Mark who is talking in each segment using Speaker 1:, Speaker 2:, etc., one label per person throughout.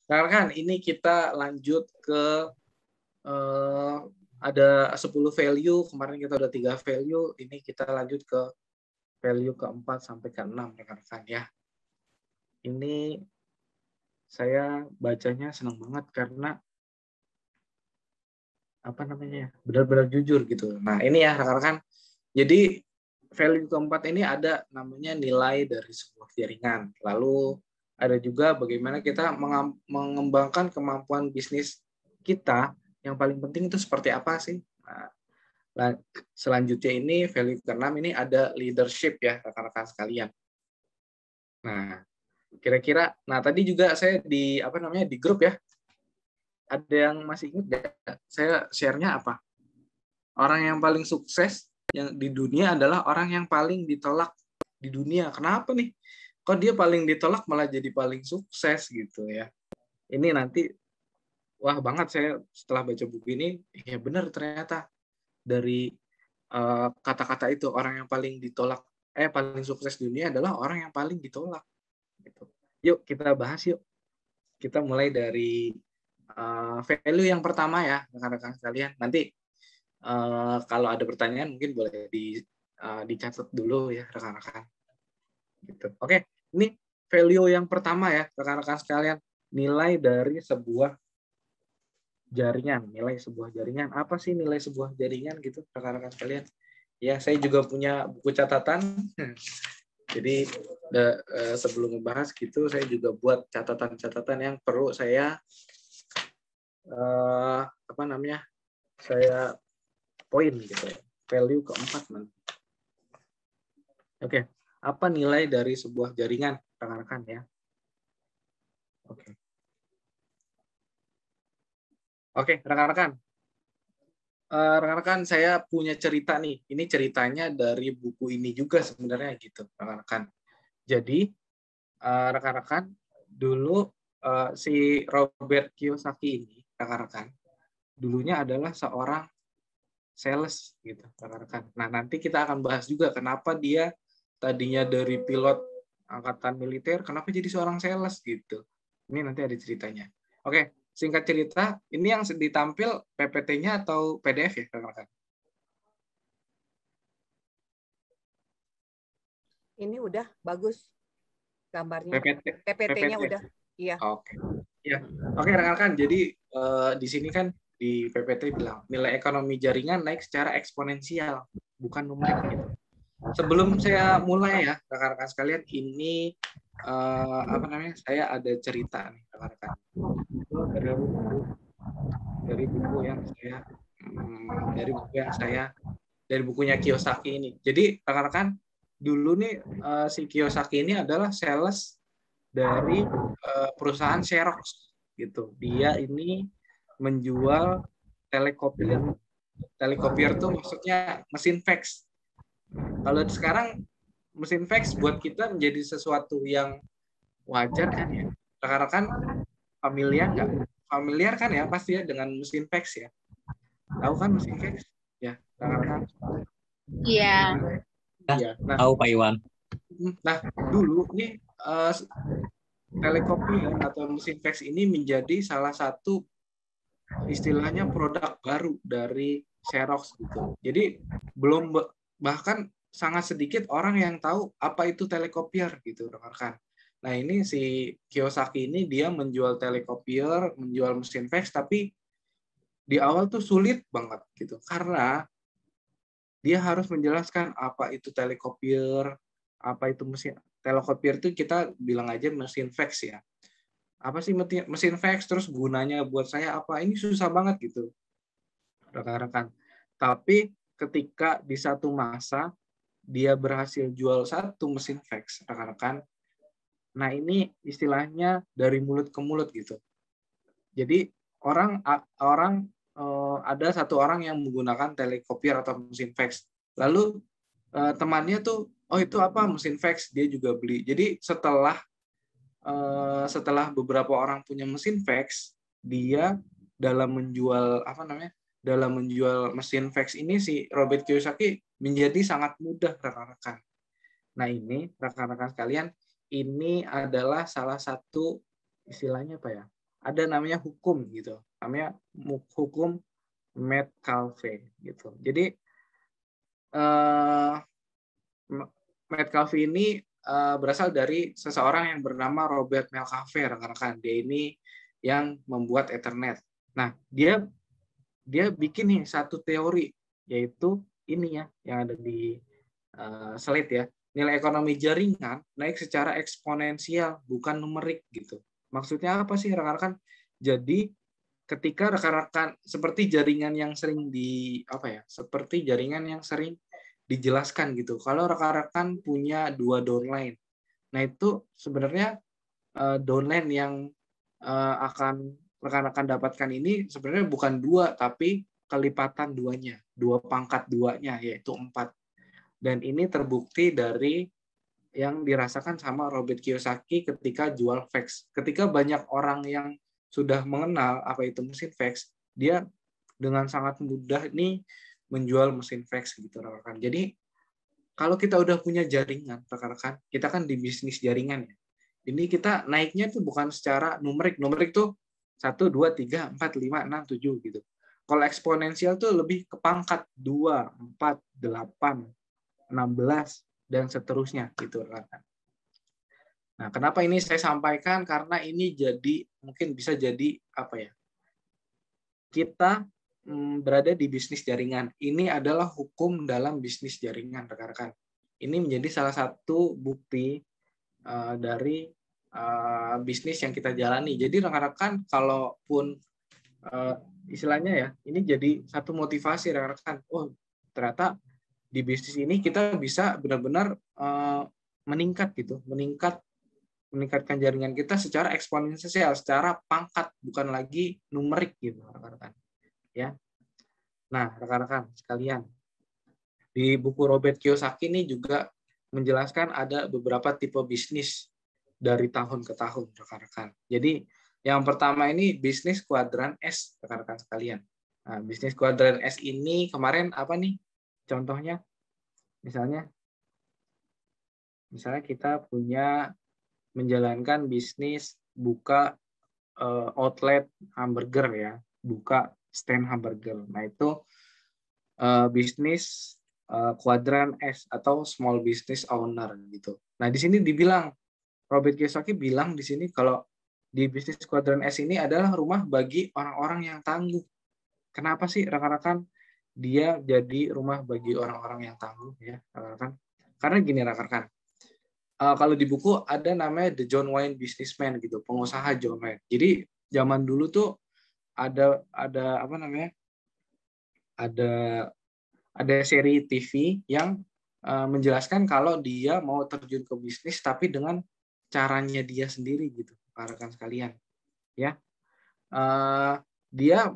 Speaker 1: Rekan-rekan, ini kita lanjut ke ada 10 value. Kemarin kita udah 3 value. Ini kita lanjut ke value keempat sampai ke-6, rekan-rekan ya. Ini saya bacanya senang banget karena apa namanya? Benar-benar jujur gitu. Nah, ini ya rekan-rekan. Jadi value keempat ini ada namanya nilai dari sebuah jaringan. Lalu ada juga bagaimana kita mengembangkan kemampuan bisnis kita. Yang paling penting itu seperti apa sih? Nah, selanjutnya ini value ke-6 ini ada leadership ya rekan-rekan sekalian. Nah, kira-kira tadi juga saya di grup ya. Ada yang masih ingat nggak? Saya share-nya apa? Orang yang paling sukses yang di dunia adalah orang yang paling ditolak di dunia. Kenapa nih? Kok dia paling ditolak malah jadi paling sukses gitu ya. Ini nanti wah banget saya setelah baca buku ini, ya benar ternyata dari kata-kata itu orang yang paling ditolak paling sukses di dunia adalah orang yang paling ditolak gitu. Yuk kita bahas yuk. Kita mulai dari value yang pertama ya rekan-rekan sekalian. Nanti kalau ada pertanyaan mungkin boleh dicatat dulu ya rekan-rekan. Gitu. Oke, ini value yang pertama ya rekan-rekan sekalian, nilai dari sebuah jaringan. Nilai sebuah jaringan. Apa sih nilai sebuah jaringan gitu rekan-rekan sekalian? Ya, saya juga punya buku catatan. Jadi sebelum membahas gitu, saya juga buat catatan-catatan yang perlu saya saya poin gitu. Value keempat nanti. Oke, apa nilai dari sebuah jaringan, rekan-rekan ya? Oke, rekan-rekan. Rekan-rekan, saya punya cerita nih. Ini ceritanya dari buku ini juga sebenarnya gitu, rekan-rekan. Jadi, rekan-rekan, dulu si Robert Kiyosaki ini, rekan-rekan, dulunya adalah seorang sales gitu, rekan-rekan. Nah, nanti kita akan bahas juga kenapa dia tadinya dari pilot angkatan militer, kenapa jadi seorang sales gitu. Ini nanti ada ceritanya. Oke, singkat cerita, ini yang ditampil PPT-nya atau PDF ya, rekan-rekan?
Speaker 2: Ini udah bagus gambarnya.
Speaker 1: PPT.
Speaker 2: PPT-nya udah. Iya.
Speaker 1: Oke. Ya. Oke, rekan-rekan. Jadi di sini kan di PPT bilang nilai ekonomi jaringan naik secara eksponensial, bukan numerik gitu. Sebelum saya mulai ya, rekan-rekan sekalian, ini saya ada cerita nih, rekan-rekan. Dari bukunya Kiyosaki ini. Jadi rekan-rekan, dulu nih si Kiyosaki ini adalah sales dari perusahaan Xerox gitu. Dia ini menjual telekopier. Telekopier itu maksudnya mesin fax. Kalau sekarang mesin fax buat kita menjadi sesuatu yang wajar kan ya. Rekan-rekan familiar nggak? Familiar kan ya pasti ya dengan mesin fax ya. Tahu kan mesin fax? Ya, rekan-rekan.
Speaker 3: Iya.
Speaker 1: Iya. Nah,
Speaker 4: tahu Pak Iwan.
Speaker 1: Nah, dulu nih telekopier atau mesin fax ini menjadi salah satu istilahnya produk baru dari Xerox gitu. Jadi bahkan sangat sedikit orang yang tahu apa itu telekopier gitu, rekan-rekan. Nah, ini si Kiyosaki ini dia menjual telekopier, menjual mesin fax, tapi di awal tuh sulit banget gitu. Karena dia harus menjelaskan apa itu telekopier, apa itu mesin telekopier itu kita bilang aja mesin fax ya. Apa sih mesin fax, terus gunanya buat saya apa? Ini susah banget gitu, rekan-rekan. Tapi ketika di satu masa dia berhasil jual satu mesin fax, rekan-rekan. Nah, ini istilahnya dari mulut ke mulut gitu. Jadi ada satu orang yang menggunakan telekopier atau mesin fax. Lalu temannya tuh, oh itu apa mesin fax, dia juga beli. Jadi setelah beberapa orang punya mesin fax, dia dalam menjual mesin fax ini si Robert Kiyosaki menjadi sangat mudah, rekan-rekan. Nah, ini rekan-rekan sekalian, ini adalah salah satu istilahnya apa ya? ada namanya hukum gitu, namanya hukum Metcalfe gitu. Jadi Metcalfe ini berasal dari seseorang yang bernama Robert Metcalfe, rekan-rekan. Dia ini yang membuat Ethernet. Nah, dia bikin nih satu teori, yaitu ini ya yang ada di slide ya. Nilai ekonomi jaringan naik secara eksponensial, bukan numerik gitu. Maksudnya apa sih rekan-rekan? Jadi ketika rekan-rekan seperti jaringan yang sering seperti jaringan yang sering dijelaskan gitu. Kalau rekan-rekan punya 2 downline, nah itu sebenarnya downline yang akan rekan-rekan dapatkan ini sebenarnya bukan 2, tapi kelipatan 2-nya, 2 pangkat 2-nya, yaitu 4. Dan ini terbukti dari yang dirasakan sama Robert Kiyosaki ketika jual fax. Ketika banyak orang yang sudah mengenal apa itu mesin fax, dia dengan sangat mudah nih menjual mesin fax gitu rekan-rekan. Jadi kalau kita udah punya jaringan rekan-rekan, kita kan di bisnis jaringan ya. Ini kita naiknya tuh bukan secara numerik. Numerik tuh 1, 2, 3, 4, 5, 6, 7 gitu. Kalau eksponensial tuh lebih ke pangkat 2, 4, 8, 16 dan seterusnya gitu rekan-rekan. Nah, kenapa ini saya sampaikan? Karena ini jadi mungkin bisa jadi apa ya? Kita berada di bisnis jaringan. Ini adalah hukum dalam bisnis jaringan, rekan-rekan. Ini menjadi salah satu bukti dari bisnis yang kita jalani. Jadi rekan-rekan, kalaupun istilahnya ya, ini jadi satu motivasi rekan-rekan. Oh, ternyata di bisnis ini kita bisa benar-benar meningkat gitu, meningkatkan jaringan kita secara eksponensial, secara pangkat, bukan lagi numerik gitu, rekan-rekan. Ya. Nah, rekan-rekan sekalian, di buku Robert Kiyosaki ini juga menjelaskan ada beberapa tipe bisnis dari tahun ke tahun, rekan-rekan. Jadi, yang pertama ini bisnis kuadran S, rekan-rekan sekalian. Nah, bisnis kuadran S ini kemarin apa nih? Contohnya, misalnya kita punya menjalankan bisnis buka outlet hamburger ya, buka stand hamburger. Nah, itu bisnis kuadran S atau small business owner gitu. Nah, di sini dibilang Robert Kiyosaki bilang di sini kalau di bisnis kuadran S ini adalah rumah bagi orang-orang yang tangguh. Kenapa sih rekan-rekan dia jadi rumah bagi orang-orang yang tangguh ya, rekan-rekan? Karena gini rekan-rekan. Kalau di buku ada namanya The John Wayne Businessman gitu, pengusaha John Wayne. Jadi zaman dulu tuh ada apa namanya? Ada seri TV yang menjelaskan kalau dia mau terjun ke bisnis tapi dengan caranya dia sendiri gitu, rekan sekalian. Ya. Dia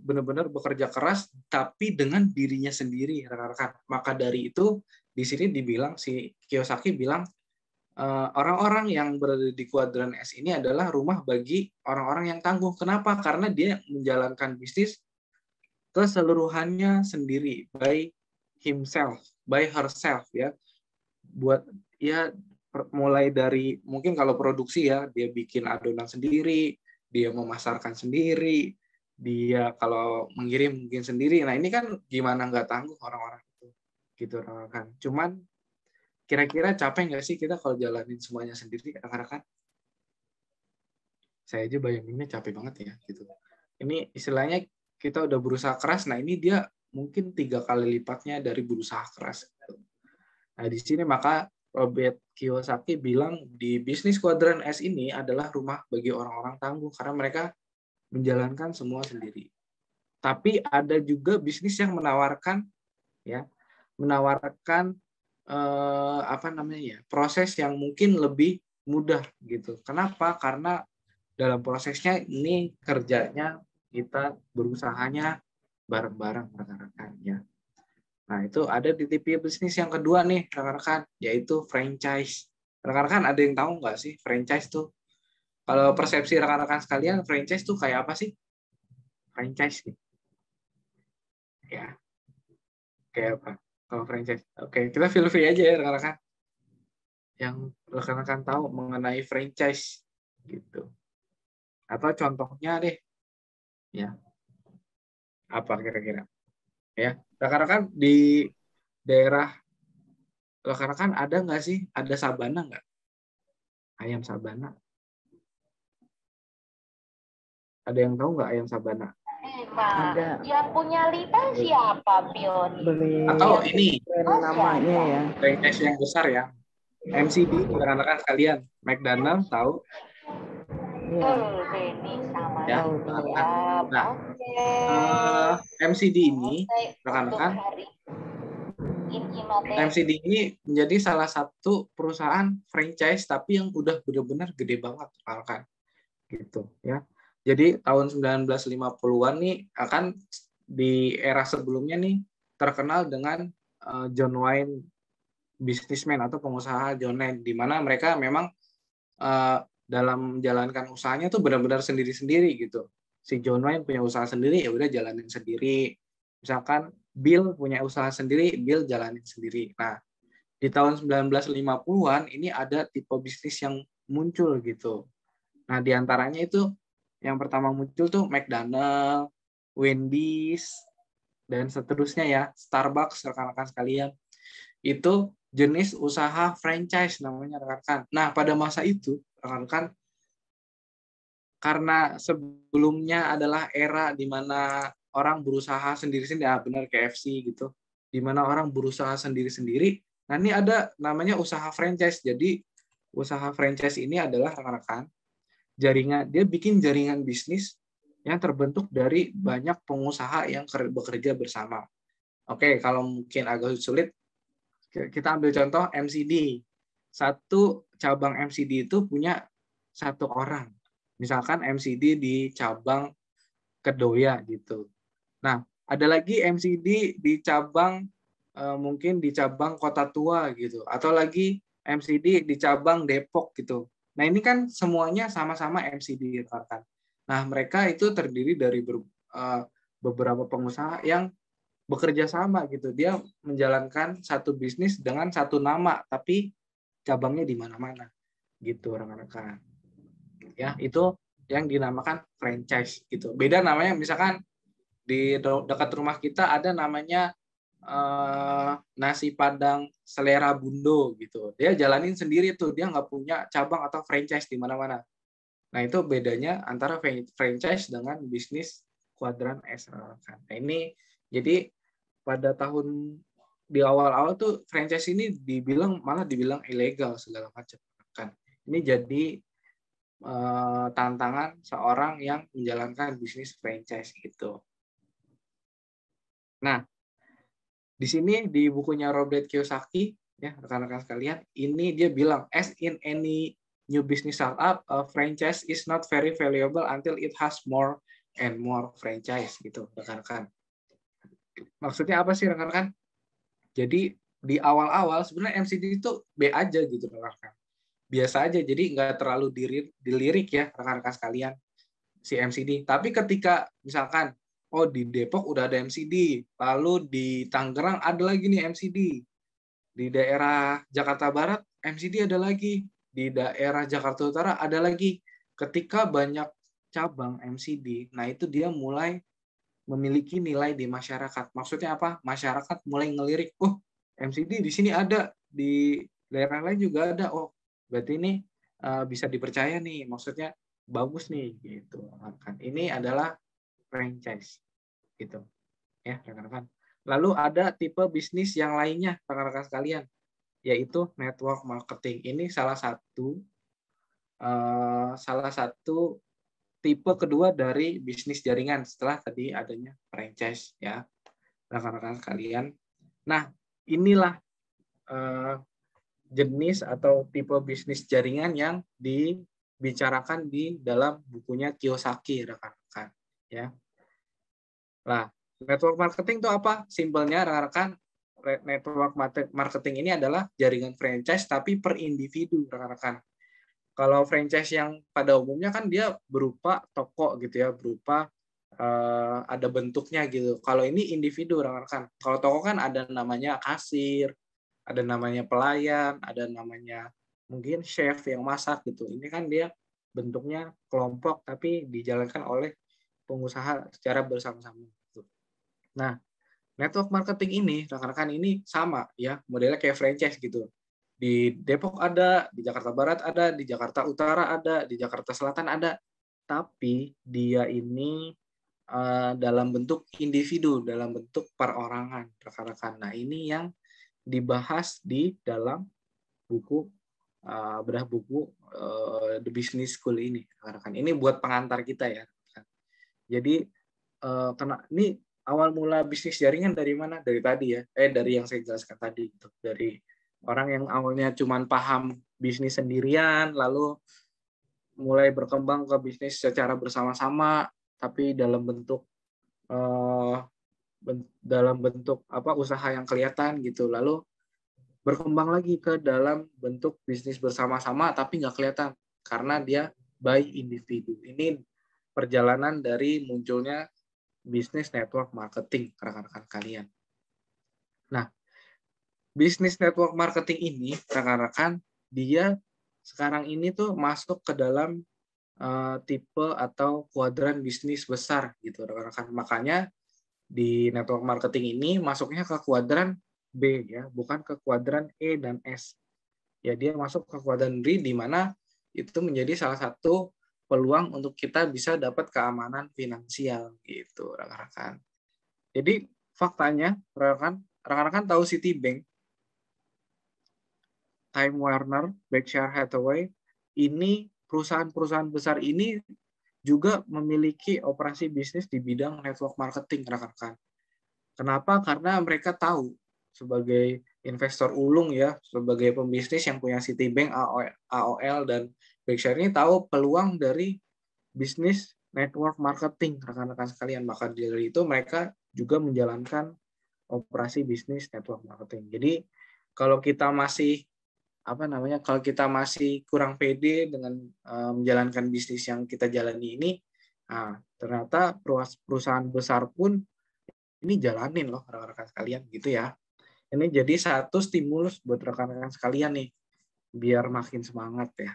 Speaker 1: benar-benar bekerja keras tapi dengan dirinya sendiri, rekan-rekan. Maka dari itu di sini dibilang si Kiyosaki bilang orang-orang yang berada di kuadran S ini adalah rumah bagi orang-orang yang tangguh. Kenapa? Karena dia menjalankan bisnis keseluruhannya sendiri, by himself, by herself ya. Buat ya mulai dari mungkin kalau produksi ya, dia bikin adonan sendiri, dia memasarkan sendiri, dia kalau mengirim mungkin sendiri. Nah, ini kan gimana nggak tangguh orang-orang itu. Gitu rekan-rekan. Cuman kira-kira capek nggak sih kita kalau jalanin semuanya sendiri, rekan-rekan? Saya aja bayanginnya capek banget ya gitu. Ini istilahnya kita udah berusaha keras, nah ini dia mungkin 3 kali lipatnya dari berusaha keras. Nah di sini maka Robert Kiyosaki bilang di bisnis kuadran S ini adalah rumah bagi orang-orang tangguh karena mereka menjalankan semua sendiri. Tapi ada juga bisnis yang menawarkan proses yang mungkin lebih mudah gitu. Kenapa? Karena dalam prosesnya ini kerjanya kita berusahanya bareng-bareng rekan-rekan ya. Nah, itu ada di tipe bisnis yang kedua nih rekan-rekan, yaitu franchise. Rekan-rekan ada yang tahu nggak sih franchise tuh? Kalau persepsi rekan-rekan sekalian, franchise tuh kayak apa sih? Franchise nih. Ya, kayak apa? Kalau franchise. Oke, kita feel free aja ya rekan-rekan. Yang rekan-rekan tahu mengenai franchise gitu. Atau contohnya deh, ya apa kira-kira? Ya, rekan-rekan di daerah rekan-rekan ada nggak sih? Ada sabana nggak? Ayam sabana. Ada yang tahu nggak ayam sabana?
Speaker 3: Ada.
Speaker 4: Yang punya Lita siapa, Pion?
Speaker 3: Beli
Speaker 1: Atau ini
Speaker 3: namanya ya.
Speaker 1: franchise yang besar ya. MCD, rekan-rekan sekalian. McDonald tahu?
Speaker 3: Ya.
Speaker 4: Benny sama
Speaker 1: Ya.
Speaker 3: Tahu, tahu.
Speaker 4: siap.
Speaker 1: Nah,
Speaker 4: Oke.
Speaker 1: MCD ini, rekan-rekan, MCD ini menjadi salah satu perusahaan franchise tapi yang udah benar-benar gede banget, rekan-rekan. Gitu ya. Jadi tahun 1950-an nih akan di era sebelumnya nih terkenal dengan John Wayne businessman atau pengusaha John Wayne, di mana mereka memang dalam menjalankan usahanya tuh benar-benar sendiri-sendiri gitu. Si John Wayne punya usaha sendiri, ya udah jalanin sendiri. Misalkan Bill punya usaha sendiri, Bill jalanin sendiri. Nah, di tahun 1950-an ini ada tipe bisnis yang muncul gitu. Nah, di antaranya itu yang pertama muncul tuh McDonald, Wendy's, dan seterusnya ya, Starbucks, rekan-rekan sekalian. Itu jenis usaha franchise namanya, rekan-rekan. Nah, pada masa itu, rekan-rekan, karena sebelumnya adalah era di mana orang berusaha sendiri-sendiri, benar KFC gitu, di mana orang berusaha sendiri-sendiri. Nah, ini ada namanya usaha franchise. Jadi, usaha franchise ini adalah, rekan-rekan, jaringan, dia bikin jaringan bisnis yang terbentuk dari banyak pengusaha yang bekerja bersama. Oke, kalau mungkin agak sulit, kita ambil contoh MCD. Satu cabang MCD itu punya satu orang. Misalkan MCD di cabang Kedoya gitu. Nah, ada lagi MCD di cabang mungkin di cabang Kota Tua gitu, atau lagi MCD di cabang Depok gitu. Nah, ini kan semuanya sama-sama MCD, rekan. Nah, mereka itu terdiri dari beberapa pengusaha yang bekerja sama gitu. Dia menjalankan satu bisnis dengan satu nama, tapi cabangnya di mana-mana gitu, rekan-rekan. Ya, itu yang dinamakan franchise gitu. Beda namanya, misalkan di dekat rumah kita ada namanya nasi Padang Selera Bundo gitu. Dia jalanin sendiri tuh, dia nggak punya cabang atau franchise di mana-mana. Nah, itu bedanya antara franchise dengan bisnis kuadran S. Nah, ini jadi pada tahun di awal-awal tuh franchise ini malah dibilang ilegal segala macam kan. Ini jadi tantangan seorang yang menjalankan bisnis franchise gitu. Nah, di sini di bukunya Robert Kiyosaki, ya rekan-rekan sekalian, ini dia bilang, as in any new business startup, a franchise is not very valuable until it has more and more franchise gitu, rekan-rekan. Maksudnya apa sih, rekan-rekan? Jadi di awal-awal sebenarnya MCD itu B aja gitu, rekan-rekan. Biasa aja, jadi nggak terlalu dilirik ya, rekan-rekan sekalian, si MCD. Tapi ketika misalkan oh di Depok udah ada MCD, lalu di Tangerang ada lagi nih MCD, di daerah Jakarta Barat MCD ada lagi, di daerah Jakarta Utara ada lagi. Ketika banyak cabang MCD, nah itu dia mulai memiliki nilai di masyarakat. Maksudnya apa? Masyarakat mulai ngelirik, oh MCD di sini ada, di daerah lain juga ada, oh berarti ini bisa dipercaya nih, maksudnya bagus nih gitu. Ini adalah franchise gitu ya, rekan-rekan. Lalu ada tipe bisnis yang lainnya, rekan-rekan sekalian, yaitu network marketing. Ini salah satu tipe kedua dari bisnis jaringan setelah tadi adanya franchise ya, rekan-rekan sekalian. Nah, inilah jenis atau tipe bisnis jaringan yang dibicarakan di dalam bukunya Kiyosaki, rekan-rekan ya. Nah, network marketing itu apa? Simpelnya, rekan-rekan, network marketing ini adalah jaringan franchise tapi per individu, rekan-rekan. Kalau franchise yang pada umumnya kan dia berupa toko gitu ya, berupa ada bentuknya gitu. Kalau ini individu, rekan-rekan. Kalau toko kan ada namanya kasir, ada namanya pelayan, ada namanya mungkin chef yang masak gitu. Ini kan dia bentuknya kelompok tapi dijalankan oleh pengusaha secara bersama-sama. Nah, network marketing ini, rekan-rekan ini sama ya, modelnya kayak franchise gitu. Di Depok ada, di Jakarta Barat ada, di Jakarta Utara ada, di Jakarta Selatan ada. Tapi dia ini dalam bentuk individu, dalam bentuk perorangan, rekan-rekan. Nah, ini yang dibahas di dalam buku bedah buku The Business School ini, rekan-rekan. Ini buat pengantar kita ya. Jadi ini awal mula bisnis jaringan dari mana? Dari tadi ya. Dari yang saya jelaskan tadi gitu. Dari orang yang awalnya cuma paham bisnis sendirian, lalu mulai berkembang ke bisnis secara bersama-sama, tapi dalam bentuk usaha yang kelihatan gitu. Lalu berkembang lagi ke dalam bentuk bisnis bersama-sama tapi nggak kelihatan karena dia by individu. Ini perjalanan dari munculnya bisnis network marketing, rekan-rekan kalian. Nah, bisnis network marketing ini, rekan-rekan, dia sekarang ini tuh masuk ke dalam tipe atau kuadran bisnis besar gitu, rekan-rekan. Makanya di network marketing ini masuknya ke kuadran B ya, bukan ke kuadran E dan S. Ya, dia masuk ke kuadran B di mana itu menjadi salah satu peluang untuk kita bisa dapat keamanan finansial gitu, rekan-rekan. Jadi faktanya, rekan-rekan tahu Citibank, Time Warner, Berkshire Hathaway, ini perusahaan-perusahaan besar ini juga memiliki operasi bisnis di bidang network marketing, rekan-rekan. Kenapa? Karena mereka tahu sebagai investor ulung ya, sebagai pembisnis yang punya Citibank, AOL, dan Berkshire ini tahu peluang dari bisnis network marketing, rekan-rekan sekalian. Maka dari itu mereka juga menjalankan operasi bisnis network marketing. Jadi kalau kita masih kalau kita masih kurang pede dengan menjalankan bisnis yang kita jalani ini, ternyata perusahaan besar pun ini jalanin loh rekan-rekan sekalian gitu ya. Ini jadi satu stimulus buat rekan-rekan sekalian nih, biar makin semangat ya.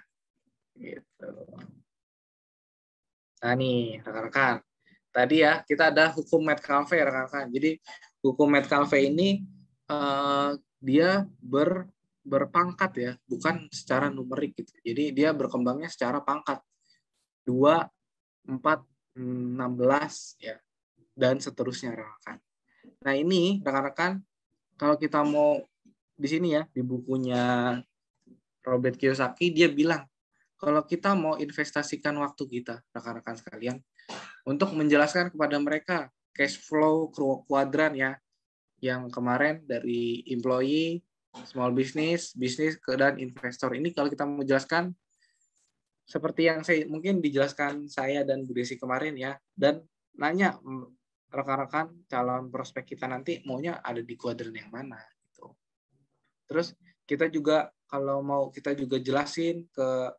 Speaker 1: Gitu. Nah nih, rekan-rekan. Tadi ya, kita ada hukum Metcalfe, rekan-rekan. Jadi, hukum Metcalfe ini dia berpangkat ya, bukan secara numerik gitu. Jadi, dia berkembangnya secara pangkat. 2, 4, 16, ya, dan seterusnya, rekan-rekan. Nah, ini, rekan-rekan, kalau kita mau di sini ya, di bukunya Robert Kiyosaki, dia bilang, kalau kita mau investasikan waktu kita, rekan-rekan sekalian, untuk menjelaskan kepada mereka cash flow kuadran ya, yang kemarin dari employee, small business, bisnis, dan investor. Ini kalau kita mau jelaskan, seperti yang mungkin dijelaskan saya dan Bu Desi kemarin ya, dan nanya rekan-rekan calon prospek kita nanti maunya ada di kuadran yang mana gitu. Terus kita juga kalau mau kita juga jelasin ke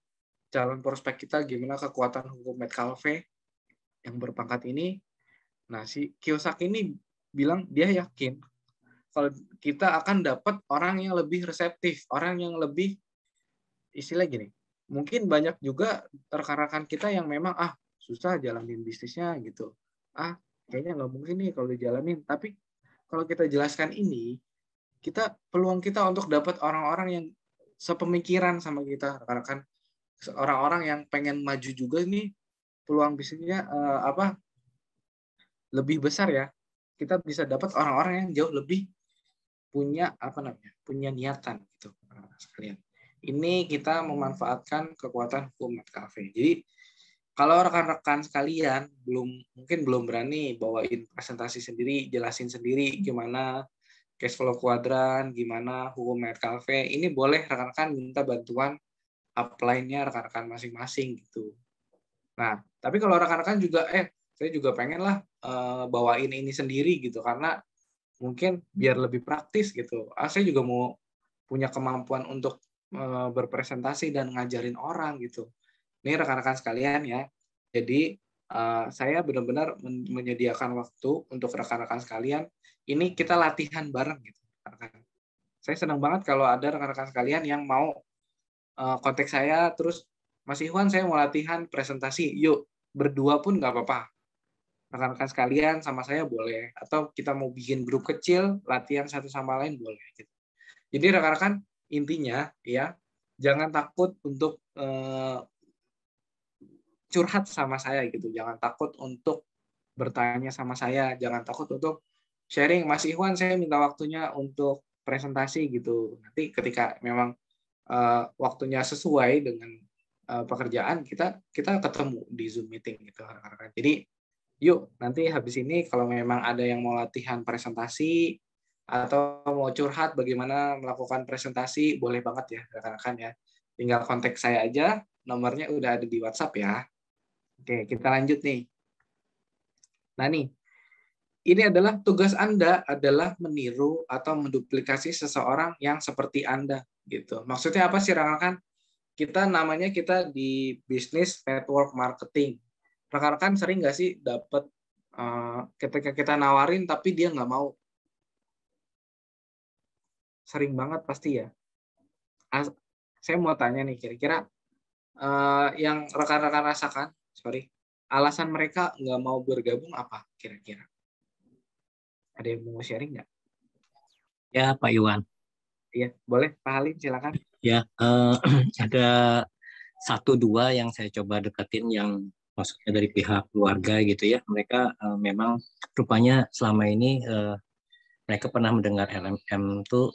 Speaker 1: calon prospek kita gimana kekuatan hukum Metcalfe yang berpangkat ini. Nah, si Kiyosaki ini bilang dia yakin kalau kita akan dapat orang yang lebih reseptif, orang yang lebih istilah gini. Mungkin banyak juga rekan-rekan kita yang memang susah jalanin bisnisnya gitu. Kayaknya nggak mungkin nih kalau dijalanin. Tapi kalau kita jelaskan ini, peluang kita untuk dapat orang-orang yang sepemikiran sama kita, rekan-rekan, orang-orang yang pengen maju juga nih, peluang bisnisnya lebih besar ya. Kita bisa dapat orang-orang yang jauh lebih punya punya niatan gitu, sekalian. Ini kita memanfaatkan kekuatan hukum Metcalfe. Jadi kalau rekan-rekan sekalian mungkin belum berani bawain presentasi sendiri, jelasin sendiri gimana cash flow kuadran, gimana hukum Metcalfe, ini boleh rekan-rekan minta bantuan upline-nya rekan-rekan masing-masing gitu. Nah, tapi kalau rekan-rekan juga saya juga pengen lah bawain ini sendiri gitu, karena mungkin biar lebih praktis gitu. Saya juga mau punya kemampuan untuk berpresentasi dan ngajarin orang gitu. Ini rekan-rekan sekalian ya. Jadi saya benar-benar menyediakan waktu untuk rekan-rekan sekalian. Ini kita latihan bareng gitu. Saya senang banget kalau ada rekan-rekan sekalian yang mau kontak saya terus Mas Ikhwan saya mau latihan presentasi, yuk berdua pun nggak apa-apa. Rekan-rekan sekalian sama saya boleh. Atau kita mau bikin grup kecil, latihan satu sama lain boleh. Gitu. Jadi rekan-rekan intinya ya jangan takut untuk curhat sama saya gitu. Jangan takut untuk bertanya sama saya. Jangan takut untuk sharing. Mas Ikhwan saya minta waktunya untuk presentasi gitu. Nanti ketika memang waktunya sesuai dengan pekerjaan kita ketemu di Zoom meeting gitu rekan-rekan. Jadi yuk nanti habis ini kalau memang ada yang mau latihan presentasi atau mau curhat bagaimana melakukan presentasi boleh banget ya rekan-rekan ya. Tinggal kontak saya aja, nomornya udah ada di WhatsApp ya. Oke, kita lanjut nih. Nah nih, ini adalah tugas Anda adalah meniru atau menduplikasi seseorang yang seperti Anda gitu. Maksudnya apa sih rekan-rekan? Kita di bisnis network marketing. Rekan-rekan sering nggak sih dapat ketika kita nawarin tapi dia nggak mau? Sering banget pasti ya. Saya mau tanya nih, kira-kira yang rekan-rekan rasakan, alasan mereka nggak mau bergabung apa kira-kira? Ada yang mau sharing nggak?
Speaker 5: Ya, Pak Iwan.
Speaker 1: Iya, boleh Pak Halim, silakan.
Speaker 5: Ya, ada 1-2 yang saya coba deketin yang maksudnya dari pihak keluarga gitu ya. Mereka memang rupanya selama ini mereka pernah mendengar LMM tuh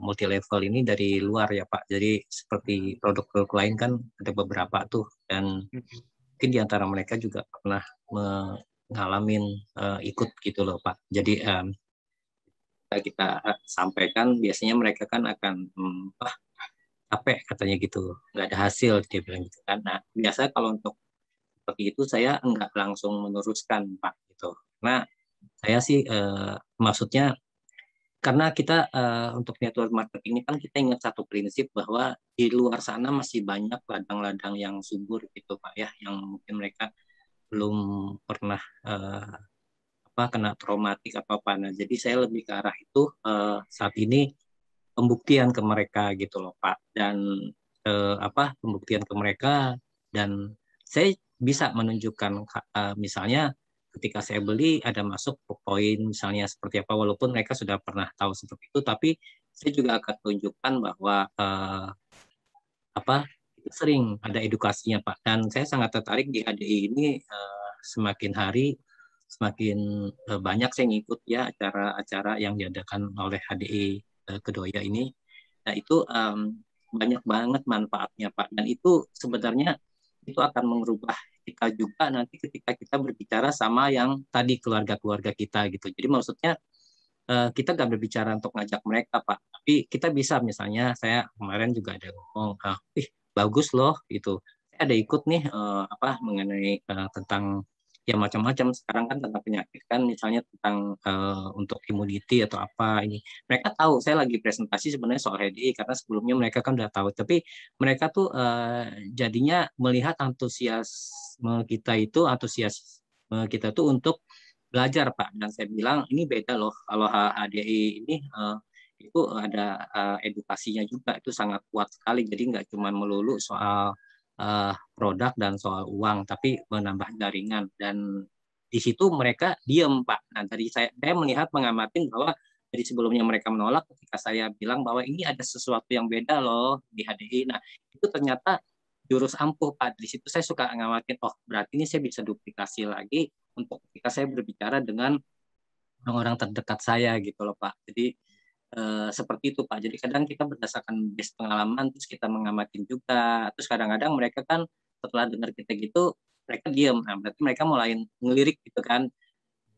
Speaker 5: multi level ini dari luar ya Pak. Jadi seperti produk-produk lain kan ada beberapa tuh dan mungkin di antara mereka juga pernah ngalamin ikut gitu loh Pak. Jadi kita sampaikan biasanya mereka kan akan capek katanya gitu, nggak ada hasil dia bilang gitu kan. Nah biasa kalau untuk seperti itu saya nggak langsung meneruskan Pak gitu. Nah saya sih maksudnya karena kita untuk network marketing ini kan kita ingat satu prinsip bahwa di luar sana masih banyak ladang-ladang yang subur gitu Pak ya, yang mungkin mereka belum pernah kena traumatik apa apa. Nah jadi saya lebih ke arah itu saat ini pembuktian ke mereka gitu loh Pak, dan pembuktian ke mereka, dan saya bisa menunjukkan misalnya ketika saya beli ada masuk poin misalnya seperti apa, walaupun mereka sudah pernah tahu seperti itu, tapi saya juga akan tunjukkan bahwa itu sering ada edukasinya Pak, dan saya sangat tertarik di HDI ini semakin hari semakin banyak saya ngikut ya acara-acara yang diadakan oleh HDI Kedoya ini. Nah itu banyak banget manfaatnya Pak, dan itu sebenarnya itu akan mengubah kita juga nanti ketika kita berbicara sama yang tadi keluarga-keluarga kita gitu. Jadi maksudnya kita nggak berbicara untuk ngajak mereka Pak, tapi kita bisa misalnya saya kemarin juga ada ngomong, bagus loh gitu. Saya ada ikut nih mengenai tentang ya macam-macam sekarang kan tentang penyakit kan, misalnya tentang untuk immunity atau apa ini. Mereka tahu saya lagi presentasi sebenarnya soal HDI karena sebelumnya mereka kan udah tahu, tapi mereka tuh jadinya melihat antusiasme kita tuh untuk belajar Pak, dan saya bilang ini beda loh kalau HDI ini itu ada edukasinya juga, itu sangat kuat sekali, jadi nggak cuma melulu soal produk dan soal uang, tapi menambah jaringan, dan di situ mereka diam Pak. Nah dari saya melihat mengamatin bahwa dari sebelumnya mereka menolak, ketika saya bilang bahwa ini ada sesuatu yang beda loh di HDI, nah itu ternyata jurus ampuh Pak. Di situ saya suka ngamatin, oh berarti ini saya bisa duplikasi lagi untuk ketika saya berbicara dengan orang-orang terdekat saya gitu loh Pak. Jadi seperti itu Pak. Jadi kadang kita berdasarkan base pengalaman, terus kita mengamatin juga. Terus kadang-kadang mereka kan setelah dengar kita gitu, mereka diam. Nah, berarti mereka mulai ngelirik gitu kan.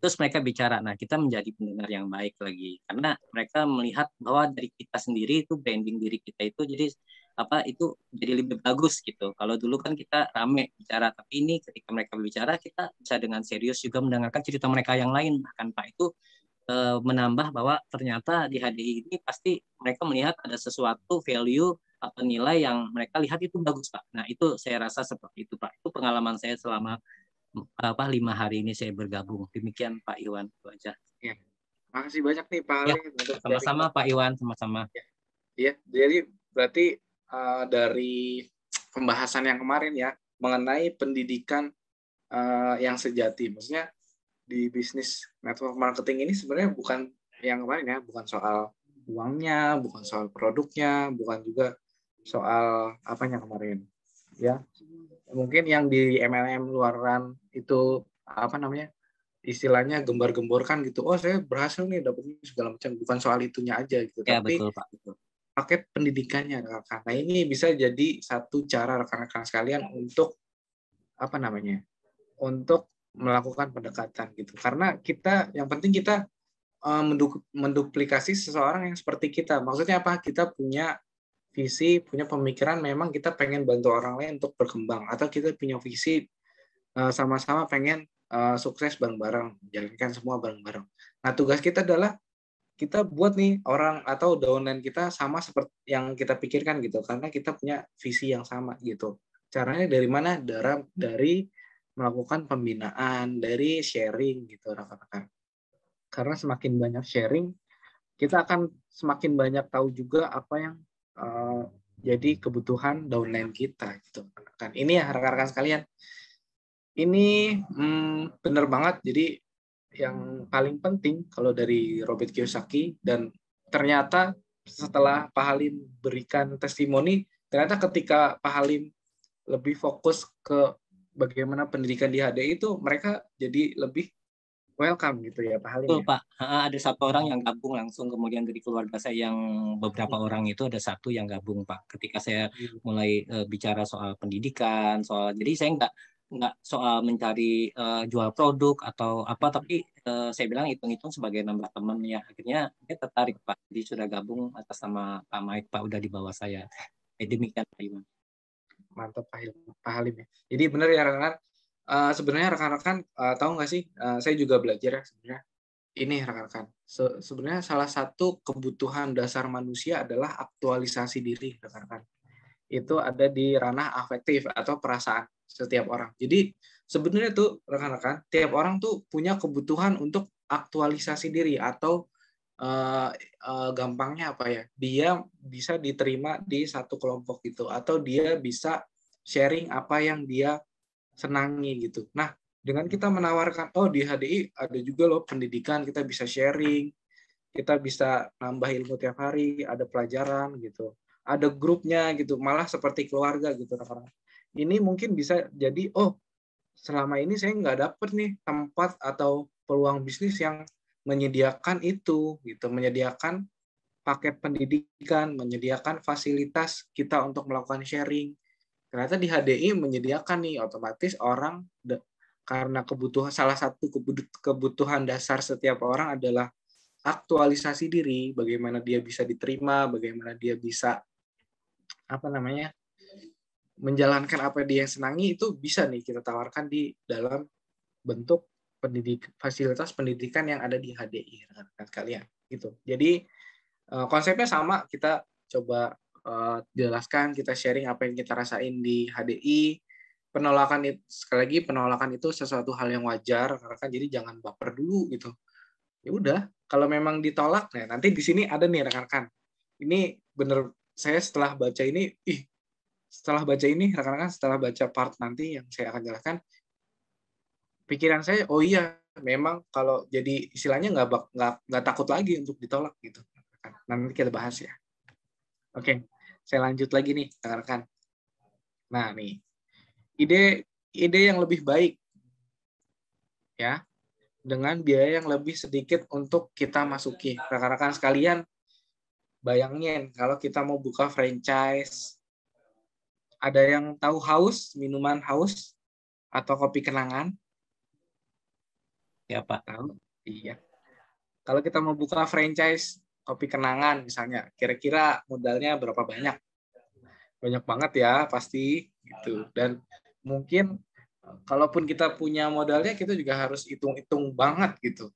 Speaker 5: Terus mereka bicara. Nah, kita menjadi pendengar yang baik lagi. Karena mereka melihat bahwa dari kita sendiri itu branding diri kita itu jadi itu jadi lebih bagus gitu. Kalau dulu kan kita rame bicara, tapi ini ketika mereka berbicara kita bisa dengan serius juga mendengarkan cerita mereka yang lain. Bahkan Pak itu menambah bahwa ternyata di HDI ini pasti mereka melihat ada sesuatu value atau nilai yang mereka lihat itu bagus Pak. Nah itu saya rasa seperti itu Pak. Itu pengalaman saya selama 5 hari ini saya bergabung. Demikian Pak Iwan, itu aja.
Speaker 1: Ya. Makasih banyak nih Pak
Speaker 5: Ya,
Speaker 1: Halim untuk
Speaker 5: sama-sama Pak Iwan, sama-sama.
Speaker 1: Ya, jadi berarti dari pembahasan yang kemarin ya mengenai pendidikan yang sejati. Maksudnya di bisnis network marketing ini sebenarnya bukan yang kemarin ya, bukan soal uangnya, bukan soal produknya, bukan juga soal apanya kemarin ya. Mungkin yang di MLM luaran itu apa namanya, istilahnya gembar-gemborkan gitu, oh saya berhasil nih dapat ini segala macam, bukan soal itunya aja gitu,
Speaker 5: Ya,
Speaker 1: tapi
Speaker 5: betul Pak, betul.
Speaker 1: paket pendidikannya rekan. Nah ini bisa jadi satu cara rekan-rekan sekalian untuk apa namanya, untuk melakukan pendekatan gitu, karena kita yang penting kita menduplikasi seseorang yang seperti kita. Maksudnya apa? Kita punya visi, punya pemikiran, memang kita pengen bantu orang lain untuk berkembang, atau kita punya visi sama-sama pengen sukses bareng-bareng, jalankan semua bareng-bareng. Nah, tugas kita adalah kita buat nih orang atau downline kita sama seperti yang kita pikirkan gitu, karena kita punya visi yang sama gitu. Caranya dari mana? Dari melakukan pembinaan, dari sharing gitu rekan-rekan. Karena semakin banyak sharing, kita akan semakin banyak tahu juga apa yang jadi kebutuhan downline kita gitu kan. Ini ya rekan-rekan sekalian, ini benar banget. Jadi yang paling penting kalau dari Robert Kiyosaki, dan ternyata setelah Pak Halim berikan testimoni, ternyata ketika Pak Halim lebih fokus ke bagaimana pendidikan di HDI itu, mereka jadi lebih welcome gitu ya Pak Halim
Speaker 5: Betul
Speaker 1: ya.
Speaker 5: Pak, ada satu orang yang gabung langsung, kemudian dari keluarga saya yang beberapa orang itu ada satu yang gabung Pak. Ketika saya mulai bicara soal pendidikan, jadi saya nggak soal mencari jual produk atau apa, tapi saya bilang hitung-hitung sebagai nambah teman ya. Akhirnya dia tertarik Pak, jadi sudah gabung atas nama Pak Mike Pak, udah di bawah saya. Demikian Pak Iwan.
Speaker 1: Mantap Pak Halim ya. Jadi benar ya rekan-rekan. Sebenarnya rekan-rekan tahu nggak sih? Saya juga belajar ya sebenarnya. Ini rekan-rekan. Sebenarnya salah satu kebutuhan dasar manusia adalah aktualisasi diri rekan-rekan. Itu ada di ranah afektif atau perasaan setiap orang. Jadi sebenarnya tuh rekan-rekan, tiap orang tuh punya kebutuhan untuk aktualisasi diri, atau gampangnya apa ya, dia bisa diterima di satu kelompok gitu, atau dia bisa sharing apa yang dia senangi gitu. Nah, dengan kita menawarkan, oh di HDI ada juga loh pendidikan, kita bisa sharing, kita bisa nambah ilmu tiap hari, ada pelajaran gitu, ada grupnya gitu, malah seperti keluarga gitu. Ini mungkin bisa jadi, oh selama ini saya nggak dapet nih tempat atau peluang bisnis yang menyediakan itu gitu, menyediakan paket pendidikan, menyediakan fasilitas kita untuk melakukan sharing. Ternyata di HDI menyediakan nih, otomatis orang, karena kebutuhan, salah satu kebutuhan dasar setiap orang adalah aktualisasi diri, bagaimana dia bisa diterima, bagaimana dia bisa apa namanya, menjalankan apa dia yang senangi, itu bisa nih kita tawarkan di dalam bentuk fasilitas pendidikan yang ada di HDI rekan-rekan sekalian gitu. Jadi konsepnya sama, kita coba jelaskan, kita sharing apa yang kita rasain di HDI. Penolakan itu, sekali lagi, penolakan itu sesuatu hal yang wajar, karena jadi jangan baper dulu gitu. Ya udah, kalau memang ditolak, nah nanti di sini ada nih rekan-rekan. Ini bener, saya setelah baca ini, rekan-rekan, setelah baca part nanti yang saya akan jelaskan, pikiran saya, oh iya, memang kalau jadi istilahnya nggak takut lagi untuk ditolak gitu. Nanti kita bahas ya. Oke, saya lanjut lagi nih rekan-rekan. Nah nih, ide yang lebih baik ya, dengan biaya yang lebih sedikit untuk kita masuki. Rekan-rekan sekalian, bayangin kalau kita mau buka franchise, ada yang tahu Haus, minuman Haus atau kopi kenangan?
Speaker 5: Ya Pak.
Speaker 1: Tahu? Iya. Kalau kita mau buka franchise kopi kenangan misalnya, kira-kira modalnya berapa banyak? Banyak banget ya pasti gitu. Dan mungkin kalaupun kita punya modalnya, kita juga harus hitung-hitung banget gitu.